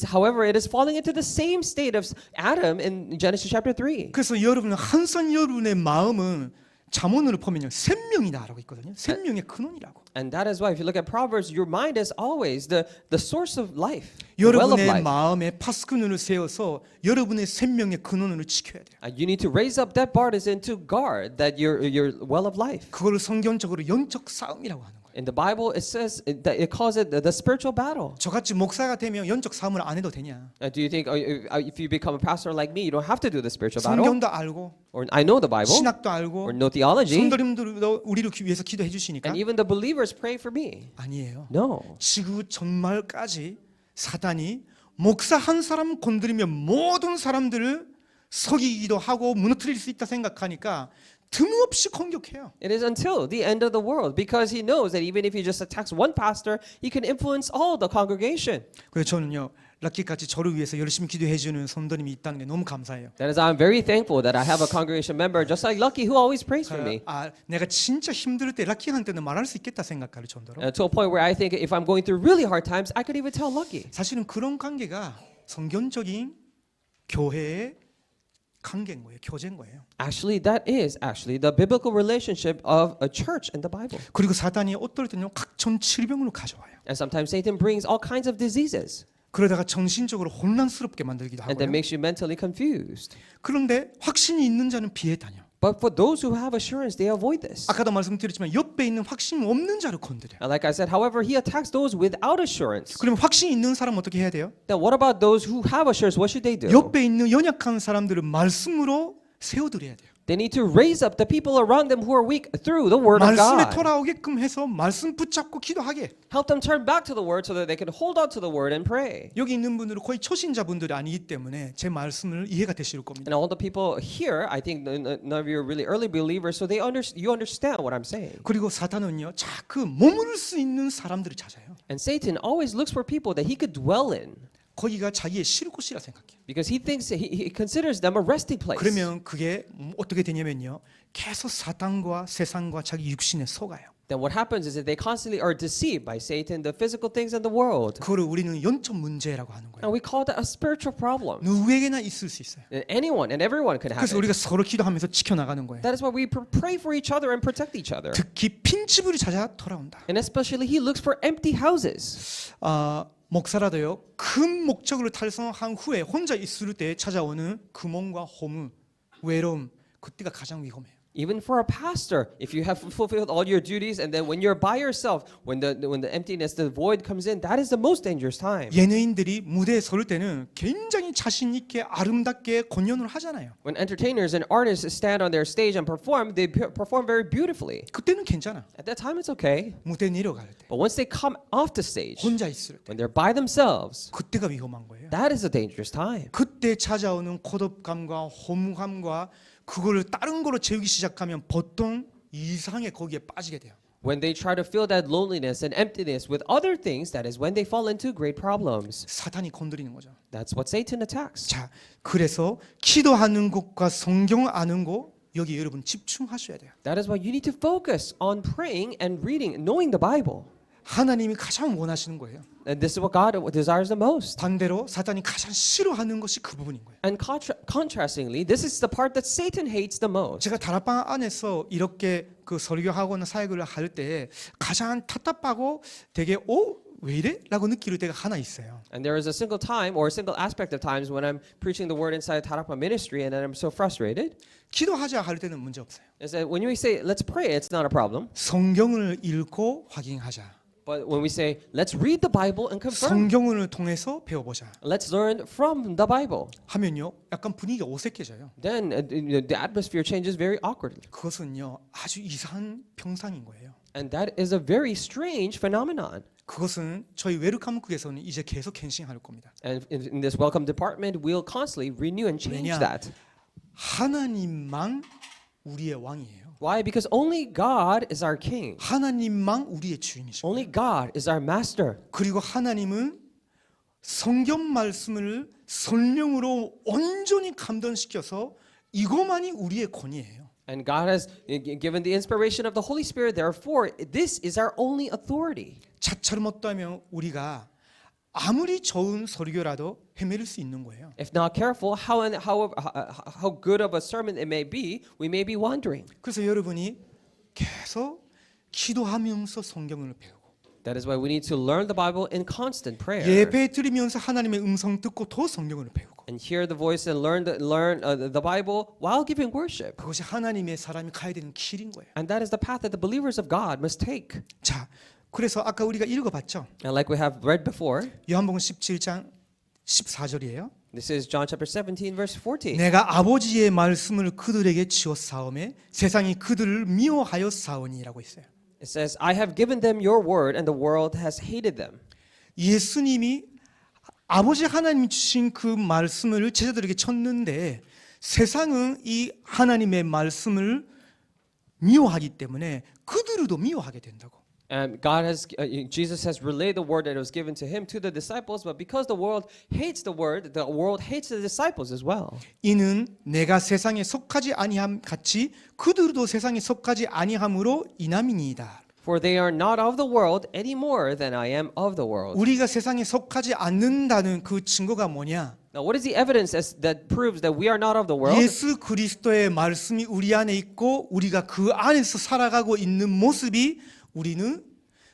However, it is falling into the same state of Adam in Genesis chapter 3. 그래서 여러분은 한선 여러분의 마음은 잠언으로 보면요 생명이다라고 있거든요. 생명의 근원이라고. And that is why if you look at Proverbs, your mind is always the source of life, the well of 여러분의 life. 마음에 파수꾼을 세워서 여러분의 생명의 근원을 지켜야 돼요. And you need to raise up that partisan to guard that your well of life. 그걸 성경적으로 영적 싸움이라고 하는 거예요. In the Bible, it says that it calls it the spiritual battle. 저같이 목사가 되면 영적 싸움을 안 해도 되냐? Do you think if you become a pastor like me, you don't have to do the spiritual battle? 성경도 알고 Or I know the Bible, 신학도 or 알고 know theology, 성도님들도 우리를 위해서 기도해 주시니까 and even the believers pray for me. 아니에요. No. 지구 전말까지 사단이 목사 한 사람 건드리면 모든 사람들을 속이기도 하고 무너뜨릴 수 있다 생각하니까 틈없이 공격해요. It is until the end of the world because he knows that even if he just attacks one pastor, he can influence all the congregation. 그래서 저는요 락키같이 저를 위해서 열심히 기도해 주는 성도님이 있다는 게 너무 감사해요. That is, I'm very thankful that I have a congregation member just like Lucky who always prays for me. 내가 진짜 힘들 때 락키한테는 말할 수 있겠다 생각할 정도로. To a point where I think if I'm going through really hard times, I could even tell Lucky. 사실은 그런 관계가 성경적인 교회의 관계인 거예요. 교제인 거예요. Actually, that is actually the biblical relationship of a church and the Bible. 그리고 사단이 어떨 때는요 각종 질병으로 가져와요. And sometimes Satan brings all kinds of diseases 그러다가 정신적으로 혼란스럽게 만들기도 and that 하고요. makes you mentally confused. 그런데 확신이 있는 자는 피해 다녀. But for those who have assurance, they avoid this. 아까도 말씀드렸지만 옆에 있는 확신이 없는 자를 건드려. And like I said, however, he attacks those without assurance. 그러면 확신이 있는 사람은 어떻게 해야 돼요? Then what about those who have assurance? What should they do? 옆에 있는 연약한 사람들을 말씀으로 세워드려야 돼요. They need to raise up the people around them who are weak through the word of 말씀에 God. 돌아오게끔 해서 말씀 붙잡고 기도하게. Help them turn back to the word so that they can hold on to the word and pray. 여기 있는 분들은 거의 초신자분들이 아니기 때문에 제 말씀을 이해가 되실 겁니다. And all the people here, I think none of you are really early believers, so you understand what I'm saying. 그리고 사탄은요, 자꾸 머무를 수 있는 사람들을 찾아요. And Satan always looks for people that he could dwell in 거기가 자기의 쉴 곳이라 생각해요. because he thinks he considers them a resting place. 그러면 그게 어떻게 되냐면요, 계속 사탄과 세상과 자기 육신에 속아요. Then what happens is that they constantly are deceived by Satan, the physical things in the world. 그걸 우리는 영적 문제라고 하는 거예요. And we call that a spiritual problem. 누구에게나 있을 수 있어요. And anyone and everyone could have 그래서 it. 우리가 서로 기도하면서 지켜나가는 거예요. That is why we pray for each other and protect each other. 특히 빈집을 찾아 돌아온다. And especially he looks for empty houses. 목사라도요, 큰 목적을 달성한 후에 혼자 있을 때 찾아오는 금원과 허무, 외로움, 그때가 가장 위험해요. Even for a pastor, if you have fulfilled all your duties and then when you're by yourself, when the emptiness, the void comes in, that is the most dangerous time. 예능인들이 무대에 설 때는 굉장히 자신 있게 아름답게 권연을 하잖아요. When entertainers and artists stand on their stage and perform, they perform very beautifully. 그때는 괜찮아. At that time, it's okay. 무대 내려갈 때, But once they come off the stage, 혼자 있을 때, when they're by themselves, 그때가 위험한 거예요. that is a dangerous time. 그때 찾아오는 고독감과 허무감과 그거를 다른 거로 채우기 시작하면 보통 이상하게 거기에 빠지게 돼요. When they try to fill that loneliness and emptiness with other things, that is when they fall into great problems. 사탄이 건드리는 거죠. That's what Satan attacks. 자, 그래서 기도하는 것과 성경 아는 거 여기 여러분 집중하셔야 돼요. That is why you need to focus on praying and reading, knowing the Bible. 하나님이 가장 원하시는 거예요. And this is what God desires the most. 반대로 사탄이 가장 싫어하는 것이 그 부분인 거예요. And contrastingly, this is the part that Satan hates the most. 제가 다락방 안에서 이렇게 그 설교하거나 사역을 할 때 가장 답답하고 되게 왜 이래? 라고 느낄 때가 하나 있어요. And there is a single time or a single aspect of times when I'm preaching the word inside Tarakpa ministry and then I'm so frustrated. 기도하자 할 때는 문제 없어요. Is that when we say let's pray, it's not a problem. 성경을 읽고 확인하자. But when we say let's read the Bible and confirm, 성경을 통해서 배워보자 let's learn from the Bible, 하면요 약간 분위기가 어색해져요. then the atmosphere changes very awkwardly. 그것은요 아주 이상한 평상인 거예요. And that is a very strange phenomenon. 그것은 저희 웰컴국에서는 이제 계속 갱신할 겁니다. And in this welcome department, we'll constantly renew and change 왜냐? that. 하나님만 우리의 왕이에요. Why? Because only God is our king. 하나님만 우리의 주인이시고 Only God is our master. 그리고 하나님은 성경 말씀을 설명으로 온전히 감동시켜서 이것만이 우리의 권위예요. And God has given the inspiration of the Holy Spirit. Therefore, this is our only authority. 자처럼 어떠하면 우리가 아무리 좋은 설교라도 헤매릴 수 있는 거예요. If not careful, how good of a sermon it may be, we may be wandering. 그래서 여러분이 계속 기도하면서 성경을 배우고 That is why we need to learn the Bible in constant prayer. 예배 드리면서 하나님의 음성 듣고 더 성경을 배우고 And hear the voice and learn the Bible while giving worship. 그것이 하나님의 사람이 가야 되는 길인 거예요. And that is the path that the believers of God must take. 자, 그래서 아까 우리가 읽어봤죠. And like we have read before, 요한복음 17장 14절이에요. this is John chapter 17, verse 14. 내가 아버지의 말씀을 그들에게 지었사오매 세상이 그들을 미워하였사오니라고 있어요. It says, I have given them your word, and the world has hated them. 예수님이 아버지 하나님이 주신 그 말씀을 제자들에게 쳤는데 세상은 이 하나님의 말씀을 미워하기 때문에 그들도 미워하게 된다고. And Jesus has relayed the word that was given to him to the disciples, but because the world hates the world hates the disciples as well. 이는 내가 세상에 속하지 아니함 같이 그들도 세상에 속하지 아니함으로 인함이니이다. For they are not of the world any more than I am of the world. 우리가 세상에 속하지 않는다는 그 증거가 뭐냐? Now, what is the evidence that proves that we are not of the world? 예수 그리스도의 말씀이 우리 안에 있고 우리가 그 안에서 살아가고 있는 모습이 우리는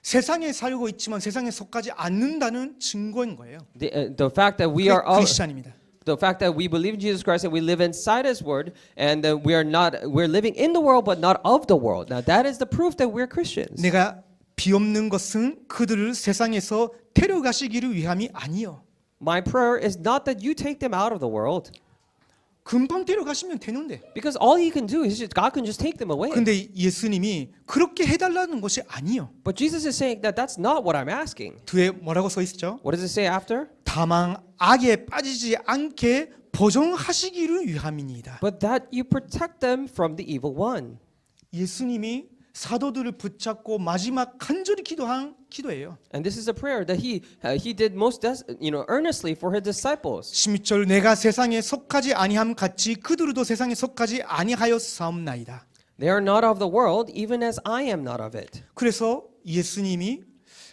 세상에 살고 있지만 세상에 속하지 않는다는 증거인 거예요. The fact that we are of 크리스찬입니다. the fact that we believe in Jesus Christ and we live inside His Word, and that we're living in the world but not of the world. Now that is the proof that we're Christians. 내가 비옵는 것은 그들을 세상에서 데려가시기를 위함이 아니요. My prayer is not that you take them out of the world, 금방 데려가시면 되는데. because all He can do is God can just take them away. 근데 예수님이 그렇게 해달라는 것이 아니요. But Jesus is saying that that's not what I'm asking. 뒤에 뭐라고 써 있죠? What does it say after? 다만 악에 빠지지 않게 보존하시기를 위함이니이다. But that you protect them from the evil one. 예수님이 사도들을 붙잡고 마지막 간절히 기도한 기도예요. And this is a prayer that he did most earnestly for his disciples. 16절 내가 세상에 속하지 아니함 같이 그들도 세상에 속하지 아니하였사옵나이다. They are not of the world, even as I am not of it. 그래서 예수님이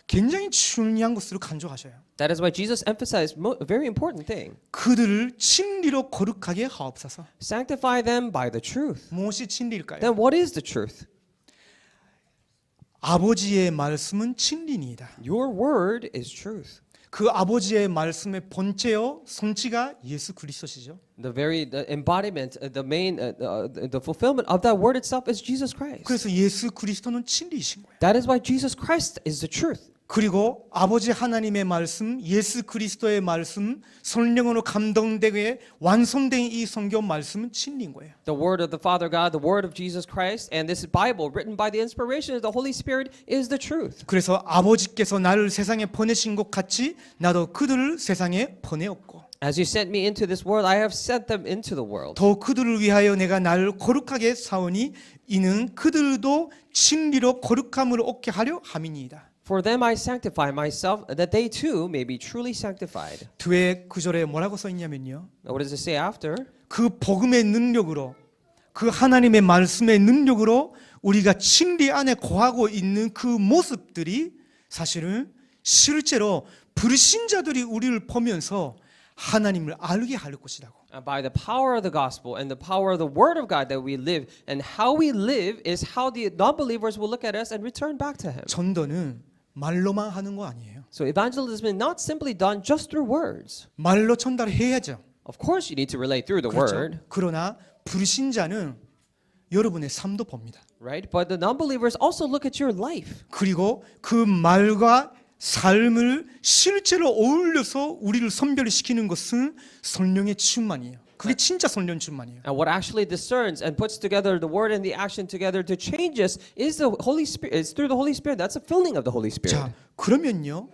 굉장히 중요한 것으로 강조하셔요. That is why Jesus emphasized a very important thing. 그들을 진리로 거룩하게 하옵소서. Sanctify them by the truth. 무엇이 진리일까요? Then what is the truth? 아버지의 말씀은 진리니이다. Your word is truth. 그 아버지의 말씀의 본체요 손치가 예수 그리스도시죠. The embodiment, the main, the fulfillment of that word itself is Jesus Christ. 그래서 예수 그리스도는 진리이신 거예요. That is why Jesus Christ is the truth. 그리고 아버지 하나님의 말씀, 예수 그리스도의 말씀, 성령으로 감동되게 완성된 이 성경 말씀은 진리인 거예요. The word of the Father God, the word of Jesus Christ, and this Bible written by the inspiration of the Holy Spirit is the truth. 그래서 아버지께서 나를 세상에 보내신 것 같이 나도 그들을 세상에 보내었고 As you sent me into this world, I have sent them into the world. 더 그들을 위하여 내가 나를 거룩하게 사오니 이는 그들도 진리로 거룩함을 얻게 하려 함이니이다. For them I sanctify myself, that they too may be truly sanctified. 뒤에 구절에 뭐라고 써 있냐면요. Now, what does it say after? 그 복음의 능력으로 그 하나님의 말씀의 능력으로 우리가 진리 안에 거하고 있는 그 모습들이 사실은 실제로 불신자들이 우리를 보면서 하나님을 알게 할 것이라고. By the power of the gospel and the power of the word of God that we live, and how we live is how the non-believers will look at us and return back to Him. 전도는 말로만 하는 거 아니에요. So evangelism is not simply done just through words. 말로 전달해야죠. Of course, you need to relate through the 그렇죠. word, 그러나 불신자는 여러분의 삶도 봅니다. right? But the non-believers also look at your life. 그리고 그 말과 삶을 실제로 어울려서 우리를 선별시키는 것은 성령의 충만이에요. 그게 진짜 성령 충만이에요. And what actually discerns and puts together the word and the action together to change us is the Holy Spirit. It's through the Holy Spirit. That's a filling of the Holy Spirit. 자, 그러면요.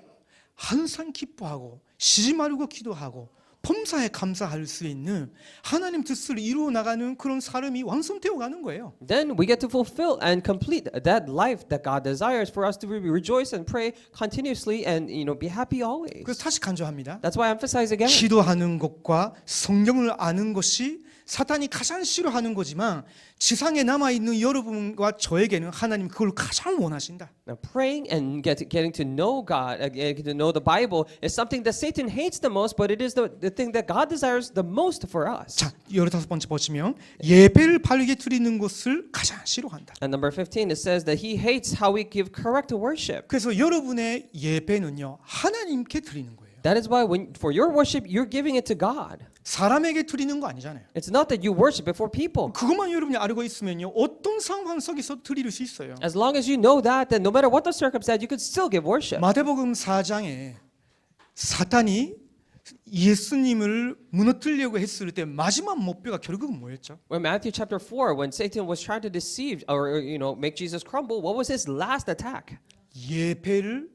항상 기뻐하고 쉬지 말고 기도하고 범사에 감사할 수 있는 하나님 뜻을 이루어 나가는 그런 사람이 완성되어 가는 거예요. Then we get to fulfill and complete that life that God desires for us to rejoice and pray continuously and be happy always. 그래서 다시 강조합니다. That's why I emphasize again. 기도하는 것과 성경을 아는 것이 사탄이 가장 싫어하는 거지만 지상에 남아 있는 여러분과 저에게는 하나님 그걸 가장 원하신다. Now, praying and getting to know God, getting to know the Bible is something that Satan hates the most, but it is the thing that God desires the most for us. 자, 15번째 보시면 예배를 바르게 드리는 것을 가장 싫어한다. And number 15, it says that he hates how we give correct worship. 그래서 여러분의 예배는요 하나님께 드리는 거예요. That is why for your worship, you're giving it to God. 사람에게 드리는 거 아니잖아요. It's not that you worship it for people. 그것만 여러분이 알고 있으면요 어떤 상황 속에서 드릴 수 있어요. As long as you know that, then no matter what the circumstance, you could still give worship. 마태복음 4장에 사탄이 예수님을 무너뜨리려고 했을 때 마지막 목표가 결국은 뭐였죠? When Matthew chapter 4, when Satan was trying to deceive or make Jesus crumble, what was his last attack? 예배를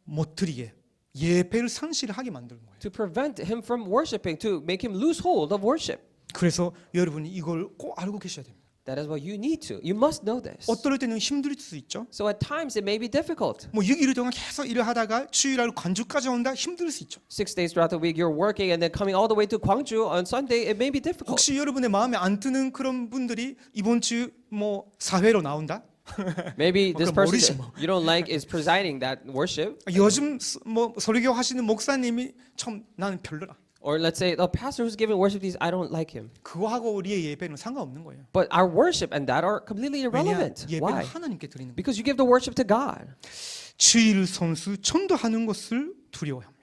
못 드리게, 예배를 상실하게 만드는 거예요. To prevent him from worshiping, to make him lose hold of worship. 그래서 여러분이 이걸 꼭 알고 계셔야 됩니다. That is what you need to. You must know this. 어떨 때는 힘들 수 있죠. So at times it may be difficult. 뭐 6일 동안 계속 일을 하다가 주일날 관주까지 온다 힘들 수 있죠. 6 days throughout the week you're working and then coming all the way to Gwangju on Sunday, it may be difficult. 혹시 여러분의 마음에 안 드는 그런 분들이 이번 주 뭐 사회로 나온다? Maybe this 그건 person 모르지 뭐. you don't like is presiding that worship. 요즘 뭐 설교 하시는 목사님이 참 나는 별로라. Or let's say the pastor who's giving worship these, I don't like him. 그거하고 우리의 예배는 상관없는 거예요. But our worship and that are completely 왜냐? irrelevant. 예배는 Why? 하나님께 드리는 거예요. Because you give the worship to God. 주일 선수 전도하는 것을 두려워합니다.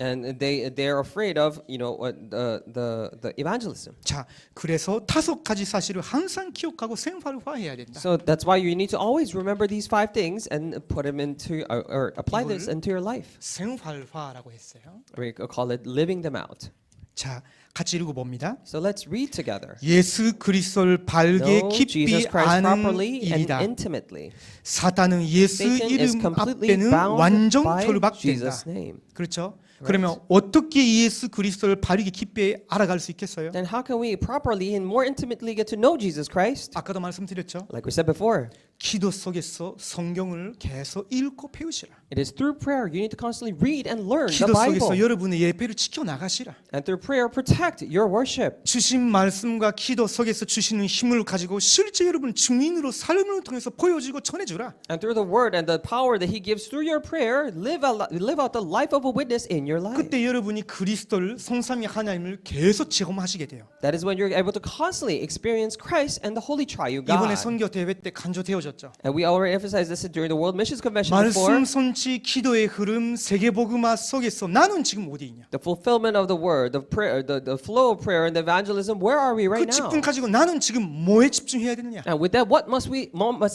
And they're afraid of the evangelism. 자, 그래서 5가지 사실을 항상 기억하고 생활화해야 된다. So that's why you need to always remember these 5 things and put them into or apply this into your life. 생활화라고 했어요. We call it living them out. 자, 같이 읽어봅니다. So let's read together. 예수 그리스도를 바르게 Know 깊이 Jesus Christ 아는 properly and 일이다. intimately. 사탄은 예수 Satan is 이름 completely 앞에는 bound 완전 by 결박된다. Jesus' name. 그렇죠? 그러면 어떻게 예수 그리스도를 바르게 깊이 알아갈 수 있겠어요? Then how can we properly and more intimately get to know Jesus Christ? 아까도 말씀드렸죠. Like we said before, 기도 속에서 성경을 계속 읽고 배우시라. it is through prayer you need to constantly read and learn the 기도 속에서 Bible. 여러분의 예배를 지켜 나가시라. And through prayer protect your worship. 주신 말씀과 기도 속에서 주시는 힘을 가지고 실제 여러분 증인으로 삶을 통해서 보여주고 전해주라. And through the word and the power that he gives through your prayer, live out the life of a witness in your life. 그때 여러분이 그리스도를 성삼위 하나님을 계속 체험하시게 돼요. That is when you're able to constantly experience Christ and the Holy Triune 이번에 God. 선교 대회 때 간조되어졌죠. And we already emphasized this during the World Missions Convention before. 말씀 선치 기도의 흐름 세계복음화 속에서 나는 지금 어디 있냐? The fulfillment of the word, the prayer, the flow of prayer and the evangelism. Where are we 그 right now? 집중 가지고 나는 지금 뭐에 집중해야 되느냐? And with that, what must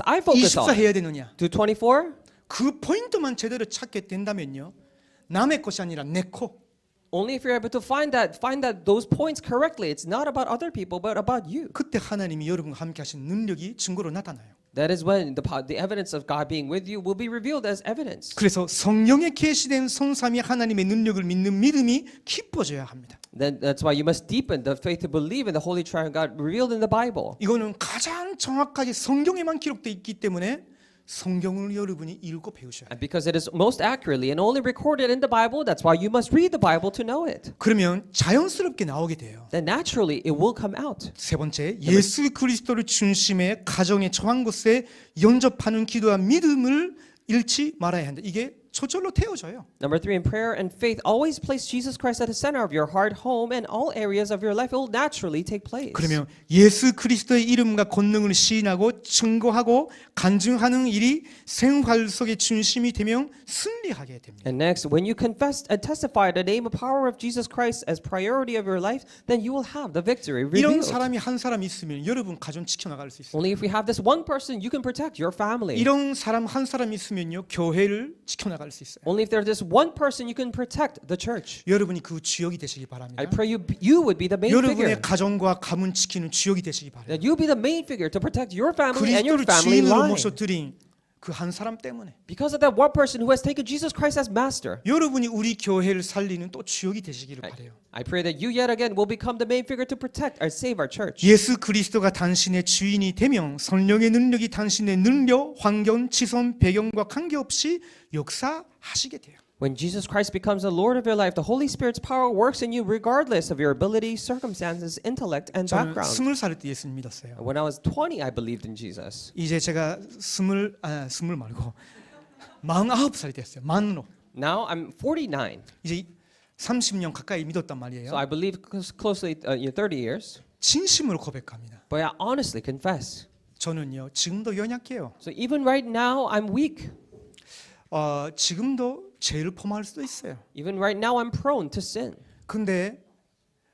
I focus 24 on? 해야 되느냐? Do 24? 그 포인트만 제대로 찾게 된다면요. 남의 것이 아니라 내 코. Only if you're able to find those points correctly. It's not about other people, but about you. 그때 하나님이 여러분과 함께 하신 능력이 증거로 나타나요. That is when the evidence of God being with you will be revealed as evidence. 그래서 성령에 계시된 성삼위 하나님의 능력을 믿는 믿음이 깊어져야 합니다. Then that's why you must deepen the faith to believe in the Holy Triune God revealed in the Bible. 이거는 가장 정확하게 성경에만 기록되어 있기 때문에 성경을 여러분이 읽고 배우셔야 해요. And because it is most accurately and only recorded in the Bible, that's why you must read the Bible to know it. 그러면 자연스럽게 나오게 돼요. Then naturally it will come out. 세 번째, 예수 그리스도를 중심에 가정에 처한 곳에 연접하는 기도와 믿음을 잃지 말아야 한다. 이게 저절로 태워져요. Number 3, in prayer and faith, always place Jesus Christ at the center of your heart, home, and all areas of your life. It will naturally take place. 그러면 예수 그리스도의 이름과 권능을 시인하고 증거하고 간증하는 일이 생활 속의 중심이 되면 승리하게 됩니다. And next, when you confess and testify the name and power of Jesus Christ as priority of your life, then you will have the victory 이런 revealed. 사람이 한 사람 있으면 여러분 가정 지켜나갈 수 있어요. Only if we have this one person, you can protect your family. 이런 사람 한 사람 있으면요 교회를 지켜나갈 수 있어요. Only if there's this one person, you can protect the church. 여러분이 그 주역이 되시기 바랍니다. I pray you would be the main figure. 여러분의 가정과 가문 지키는 주역이 되시기 바랍니다. That you be the main figure to protect your family and your 그리스도를 family 주인으로 line. 모셔드린 그 한 사람 때문에 Because of that one person who has taken Jesus Christ as master. 여러분이 우리 교회를 살리는 또 주역이 되시기를 바라요. I pray that you yet again will become the main figure to protect or save our church. 예수 그리스도가 당신의 주인이 되면 성령의 능력이 당신의 능력, 환경, 지선, 배경과 관계없이 역사하시게 돼요. When Jesus Christ becomes the Lord of your life, the Holy Spirit's power works in you regardless of your abilities, circumstances, intellect, and 저는 background. 20살 때 예수님 믿었어요. When I was 20, I believed in Jesus. 이제 제가 20 말고 49살이 됐어요. 만으로. Now I'm 49, 이제 30년 가까이 믿었단 말이에요. so I believe closely 30 years. 진심으로 고백합니다. But I honestly confess. 저는요 지금도 연약해요. So even right now, I'm weak. 지금도 죄를 범할 수도 있어요. Even right now, I'm prone to sin. 근데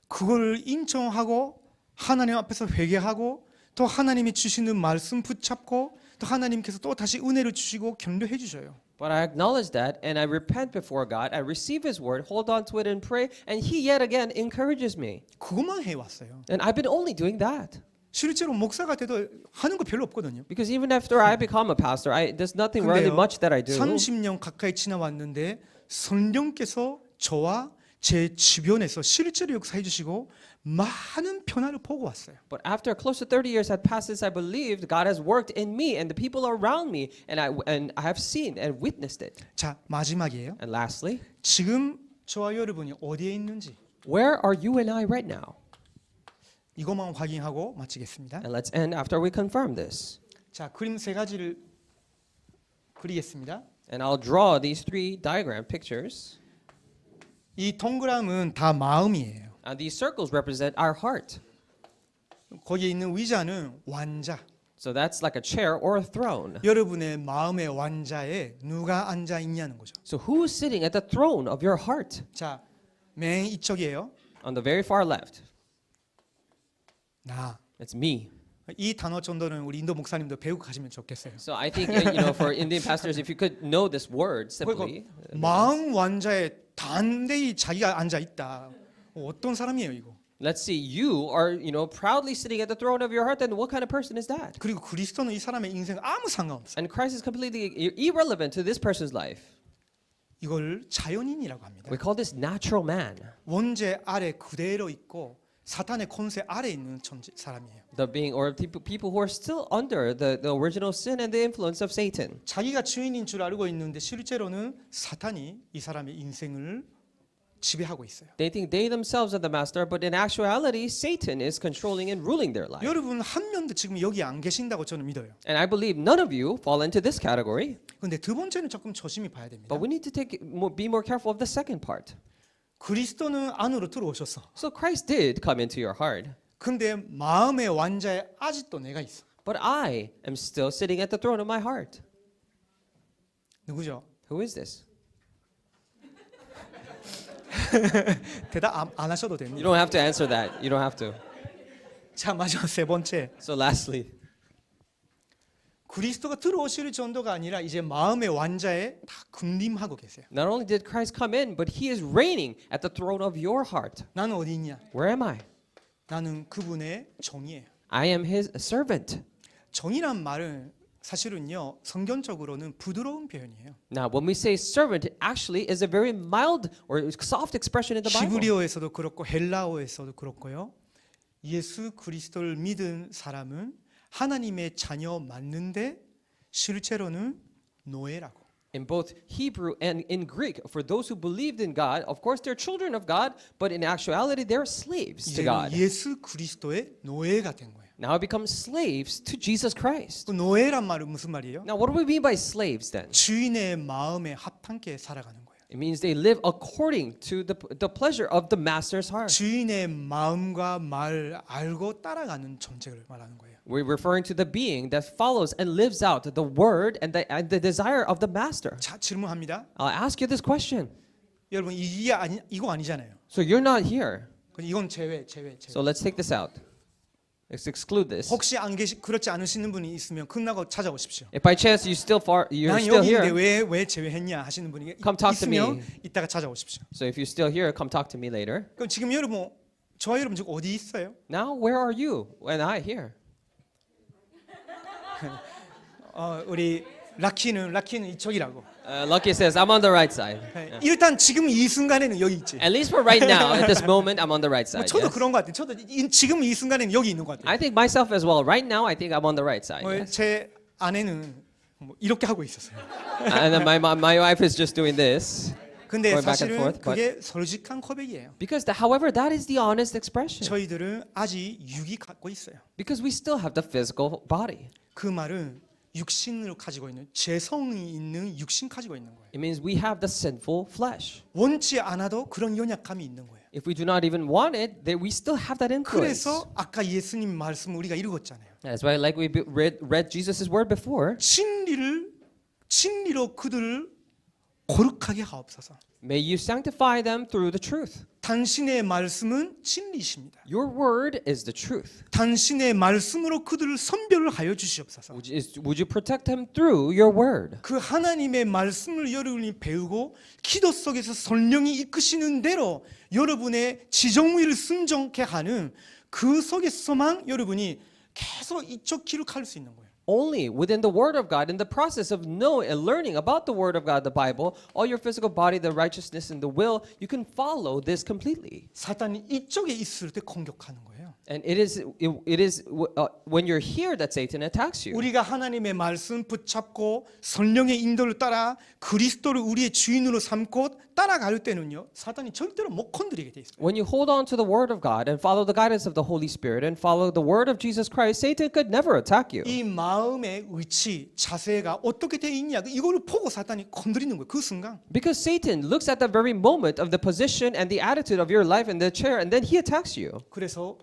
그걸 인정하고 하나님 앞에서 회개하고 또 하나님이 주시는 말씀 붙잡고 또 하나님께서 또 다시 은혜를 주시고 격려해 주셔요. But I acknowledge that and I repent before God. I receive His word, hold on to it and pray, and He yet again encourages me. 그것만 해왔어요. And I've been only doing that. 실제로 목사가 돼도 하는 거 별로 없거든요. Because even after I become a pastor, there's nothing really 근데요, much that I do. 30년 가까이 지나왔는데 성령께서 저와 제 주변에서 실제로 역사해 주시고 많은 변화를 보고 왔어요. But after close to 30 years had passed since I believed, God has worked in me and the people around me, and I have seen and witnessed it. 자, 마지막이에요. And lastly, 지금 저와 여러분이 어디에 있는지 where are you and I right now? 이것만 확인하고 마치겠습니다. And let's end after we confirm this. 자, 그림 세 가지를 그리겠습니다. And I'll draw these 3 diagram pictures. 이 동그라미는 다 마음이에요. And these circles represent our heart. 거기에 있는 의자는 완자. So that's like a chair or a throne. 여러분의 마음의 완자에 누가 앉아 있냐는 거죠. So who is sitting at the throne of your heart? 자, 맨 이쪽이에요. On the very far left, 나. it's me. 이 단어 정도는 우리 인도 목사님도 배우고 가시면 좋겠어요. So I think for Indian pastors, if you could know this word simply, 마음 완자에 단대히 자기가 앉아 있다. 어떤 사람이에요 이거? let's see, you are proudly sitting at the throne of your heart. Then what kind of person is that? 그리고 그리스도는 이 사람의 인생 아무 상관없어요. And Christ is completely irrelevant to this person's life. 이걸 자연인이라고 합니다. We call this natural man, 원죄 아래 그대로 있고 사탄의 권세 아래 있는 사람이에요. the being or people who are still under the original sin and the influence of Satan. 자기가 주인인 줄 알고 있는데 실제로는 사탄이 이 사람의 인생을 지배하고 있어요. They think they themselves are the master, but in actuality, Satan is controlling and ruling their life. 여러분 한 명도 지금 여기 안 계신다고 저는 믿어요. And I believe none of you fall into this category. 근데 두 번째는 조금 조심히 봐야 됩니다. But we need to be more careful of the second part. 그리스도는 안으로 들어오셨어. So Christ did come into your heart, 근데 마음의 왕자에 아직도 내가 있어. but I am still sitting at the throne of my heart. 누구죠? Who is this? 대답 안 하셔도 You 됩니다. don't have to answer that. You don't have to. 자, 마지막 세 번째. So lastly, 그리스도가 들어오실 정도가 아니라 이제 마음의 왕자에 다 군림하고 계세요. not only did Christ come in, but he is reigning at the throne of your heart. 나는 어디 있냐? Where am I? 나는 그분의 정이에요. I am his servant. 정이란 말은 사실은요 성경적으로는 부드러운 표현이에요. Now, when we say servant, it actually is a very mild or soft expression in the Bible. 히브리어에서도 그렇고 헬라어에서도 그렇고요. 예수 그리스도를 믿은 사람은 하나님의 자녀 맞는데 실제로는 노예라고. In both Hebrew and in Greek, for those who believed in God, of course they're children of God, but in actuality they're slaves to 이제는 God. 예수 그리스도의 노예가 된 거예요. Now become slaves to Jesus Christ. 그 노예란 말은 무슨 말이에요? Now, what do we mean by slaves then? 주인의 마음에 합당케 살아가는 거예요. It means they live according to the pleasure of the master's heart. 주인의 마음과 말 알고 따라가는 존재를 말하는 거예요. We're referring to the being that follows and lives out the word and the desire of the master. 자, 질문합니다. I'll ask you this question. 여러분 이거 아니잖아요. So you're not here. 이건 제외. So let's take this out. Let's exclude this. 혹시 안 그렇지 않으시는 분이 있으면 끝나고 찾아오십시오. If by chance you're 난 still 여기 있는데 here, 왜 제외했냐 하시는 분이 Come talk to 있으면 me. 이따가 찾아오십시오. so if you're still here, come talk to me later. 그럼 지금 여러분 저와 여러분 지금 어디 있어요? Now, where are you and I here? 우리 라키는 이쪽이라고. Lucky says, I'm on the right side. 일단 지금 이 순간에는 여기 있지. At least for right now, at this moment, I'm on the right 뭐 side. 저도 yes? 그런 것 같아요. 저도 지금 이 순간에는 여기 있는 것 같아요. I think myself as well. Right now, I think I'm on the right side. 뭐 yes? 제 아내는 뭐 이렇게 하고 있었어요. And then my wife is just doing this. 근데 Going back and 사실은 forth, but- 그게 솔직한 고백이에요. Because, however, that is the honest expression. 저희들은 아직 육이 갖고 있어요. Because we still have the physical body. 그 말은 육신을 가지고 있는 죄성이 있는 육신 가지고 있는 거예요. It means we have the sinful flesh. 원치 않아도 그런 연약함이 있는 거예요. If we do not even want it, then we still have that influence. 그래서 아까 예수님 말씀 우리가 읽었잖아요. That's why, like we read Jesus' word before, 진리로 그들을 거룩하게 하옵소서. may you sanctify them through the truth. 당신의 말씀은 진리십니다. Your word is the truth. 당신의 말씀으로 그들을 선별하여 주시옵소서. Would you protect them through your word? 그 하나님의 말씀을 여러분이 배우고 기도 속에서 성령이 이끄시는 대로 여러분의 지정의를 순종케 하는 그 속에서만 여러분이 계속 이쪽 길을 갈 수 있는 거예요. Only within the Word of God, in the process of knowing and learning about the Word of God, the Bible, all your physical body, the righteousness, and the will, you can follow this completely. 사탄이 이쪽에 있을 때 공격하는 거예요. And it is when you're here that Satan attacks you. 우리가 하나님의 말씀 붙잡고 성령의 인도를 따라 그리스도를 우리의 주인으로 삼고 따라갈 때는요, 사탄이 절대로 못 건드리게 돼 있어요. When you hold on to the Word of God and follow the guidance of the Holy Spirit and follow the Word of Jesus Christ, Satan could never attack you. 이 마음의 위치, 자세가 어떻게 돼 있냐, 이거를 보고 사탄이 건드리는 거예요. 그 순간. Because Satan looks at the very moment of the position and the attitude of your life in the chair, and then he attacks you. 그래서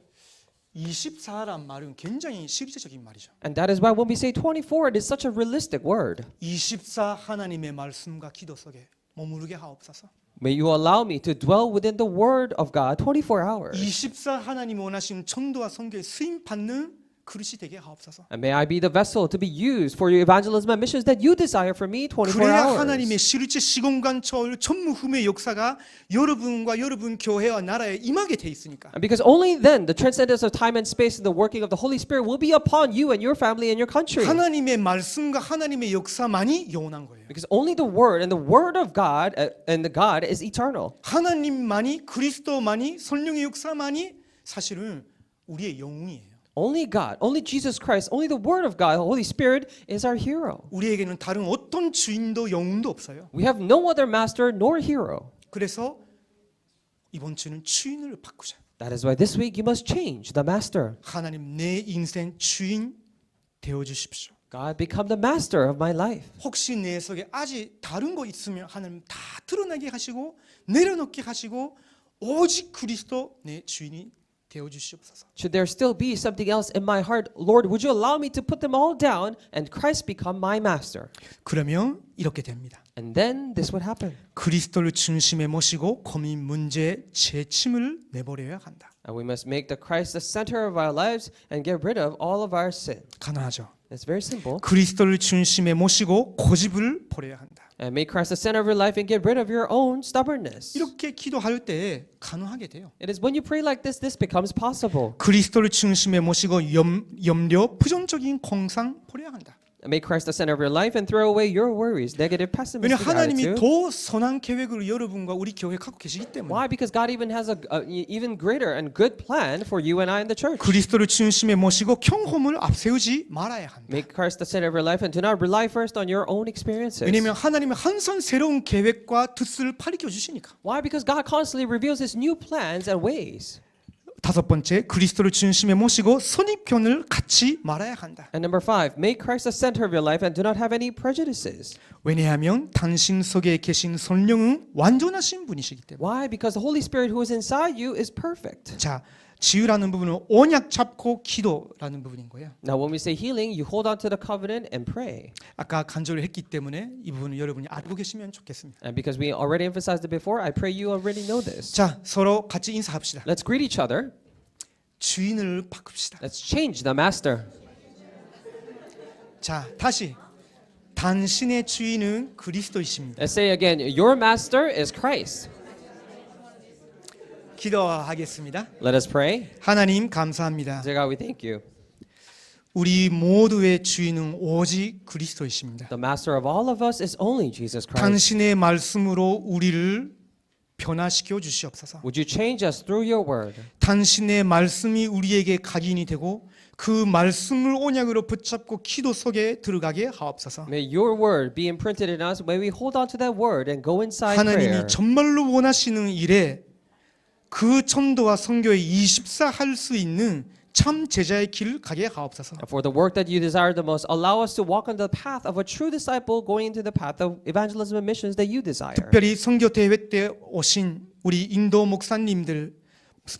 24란 말은 굉장히 실제적인 말이죠. And that is why when we say 24, it is such a realistic word. 24 하나님의 말씀과 기도 속에 머무르게 하옵소서. May you allow me to dwell within the Word of God 24 hours. 24 하나님 원하시는 전도와 선교에 쓰임 받는 그릇이 되게 하옵소서. And may I be the vessel to be used for your evangelism and missions that you desire for me 24 그래야 hours. 하나님의 실제 시공간 초월 전무후무의 역사가 여러분과 여러분 교회와 나라에 임하게 돼 있으니까. And because only then the transcendence of time and space and the working of the Holy Spirit will be upon you and your family and your country. 하나님의 말씀과 하나님의 역사만이 영원한 거예요. Because only the Word and the Word of God and the God is eternal. 하나님만이 그리스도만이 성령의 역사만이 사실은 우리의 영웅이에요. Only God, only Jesus Christ, only the Word of God, the Holy Spirit is our hero. 우리에게는 다른 어떤 주인도 영웅도 없어요. We have no other master nor hero. 그래서 이번 주는 주인을 바꾸자. That is why this week you must change the master. 하나님 내 인생 주인 되어 주십시오. God, become the master of my life. 혹시 내 속에 아직 다른 거 있으면 하나님 다 드러나게 하시고 내려놓게 하시고 오직 그리스도 내 주인이 되어 주시옵소서. Should there still be something else in my heart, Lord, would you allow me to put them all down and Christ become my master? 그러면 이렇게 됩니다. And then this would happen. 그리스도를 중심에 모시고 고민 문제 재침을 내버려야 한다. And we must make the Christ the center of our lives and get rid of all of our sin. 가능하죠. It's very simple. 그리스도를 중심에 모시고 고집을 버려야 한다. And make Christ the center of your life and get rid of your own stubbornness. 이렇게 기도할 때 가능하게 돼요. It is when you pray like this becomes possible. 그리스도를 중심에 모시고 염려, 부정적인 공상 버려야 한다. And make Christ the center of your life and throw away your worries, negative, 왜냐하면 pessimistic 하나님이 attitude. 더 선한 계획을 여러분과 우리 교회에 갖고 계시기 때문에 Why? Because God even has a even greater and good plan for you and I in the church. 그리스도를 중심에 모시고 경험을 앞세우지 말아야 한다. Make Christ the center of your life and do not rely first on your own experiences. 왜냐하면 하나님은 항상 새로운 계획과 뜻을 가르쳐 주시니까. Why? Because God constantly reveals His new plans and ways. 다섯 번째, 그리스도를 중심에 모시고 선입견을 갖지 말아야 한다. And number 5, make Christ the center of your life and do not have any prejudices. 왜냐하면 당신 속에 계신 성령은 완전하신 분이시기 때문에. Why? Because the Holy Spirit who is inside you is perfect. 자, 지유라는 부분은 언약 잡고 기도라는 부분인 거예요. Now, when we say healing, you hold on to the covenant and pray. 아까 간절히 했기 때문에 이 부분을 여러분이 알고 계시면 좋겠습니다. And because we already emphasized it before, I pray you already know this. 자, 서로 같이 인사합시다. Let's greet each other. 주인을 바꿉시다. Let's change the master. 자, 다시 당신의 주인은 그리스도이십니다. Let's say again, your master is Christ. 기도하겠습니다. Let us pray. 하나님 감사합니다. Dear God, we thank you. 우리 모두의 주인은 오직 그리스도이십니다. The master of all of us is only Jesus Christ. 당신의 말씀으로 우리를 변화시켜 주시옵소서. Would you change us through your word? 당신의 말씀이 우리에게 각인이 되고 그 말씀을 언약으로 붙잡고 기도 속에 들어가게 하옵소서. May your word be imprinted in us. May we hold on to that word and go inside 하나님이 prayer. 정말로 원하시는 일에 그 전도와 선교에 24할 수 있는 참 제자의 길을 가게 하옵소서. For the work that you desire the most, allow us to walk on the path of a true disciple going into the path of evangelism and missions that you desire. 특별히 선교 대회 때 오신 우리 인도 목사님들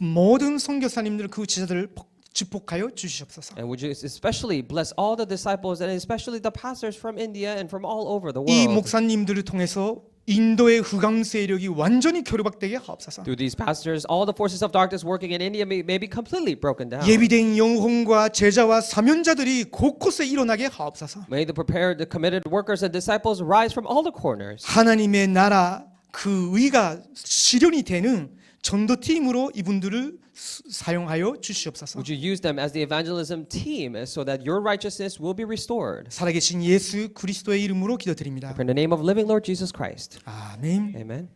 모든 선교사님들 그 제자들을 축복하여 주시옵소서. And would you especially bless all the disciples and especially the pastors from India and from all over the 이 world. 목사님들을 통해서 인도의 흑암 세력이 완전히 결박되게 하옵소서. Through these pastors, all the forces of darkness working in India may be completely broken down. 예비된 영혼과 제자와 사명자들이 곳곳에 일어나게 하옵소서. May the prepared, the committed workers and disciples rise from all the corners. 하나님의 나라 그 의가 실현이 되는 전도팀으로 이분들을 사용하여 주시옵소서. Would you use them as the evangelism team so that your righteousness will be restored? 살아계신 예수 그리스도의 이름으로 기도드립니다. In the name of living Lord Jesus Christ. 아멘. Amen.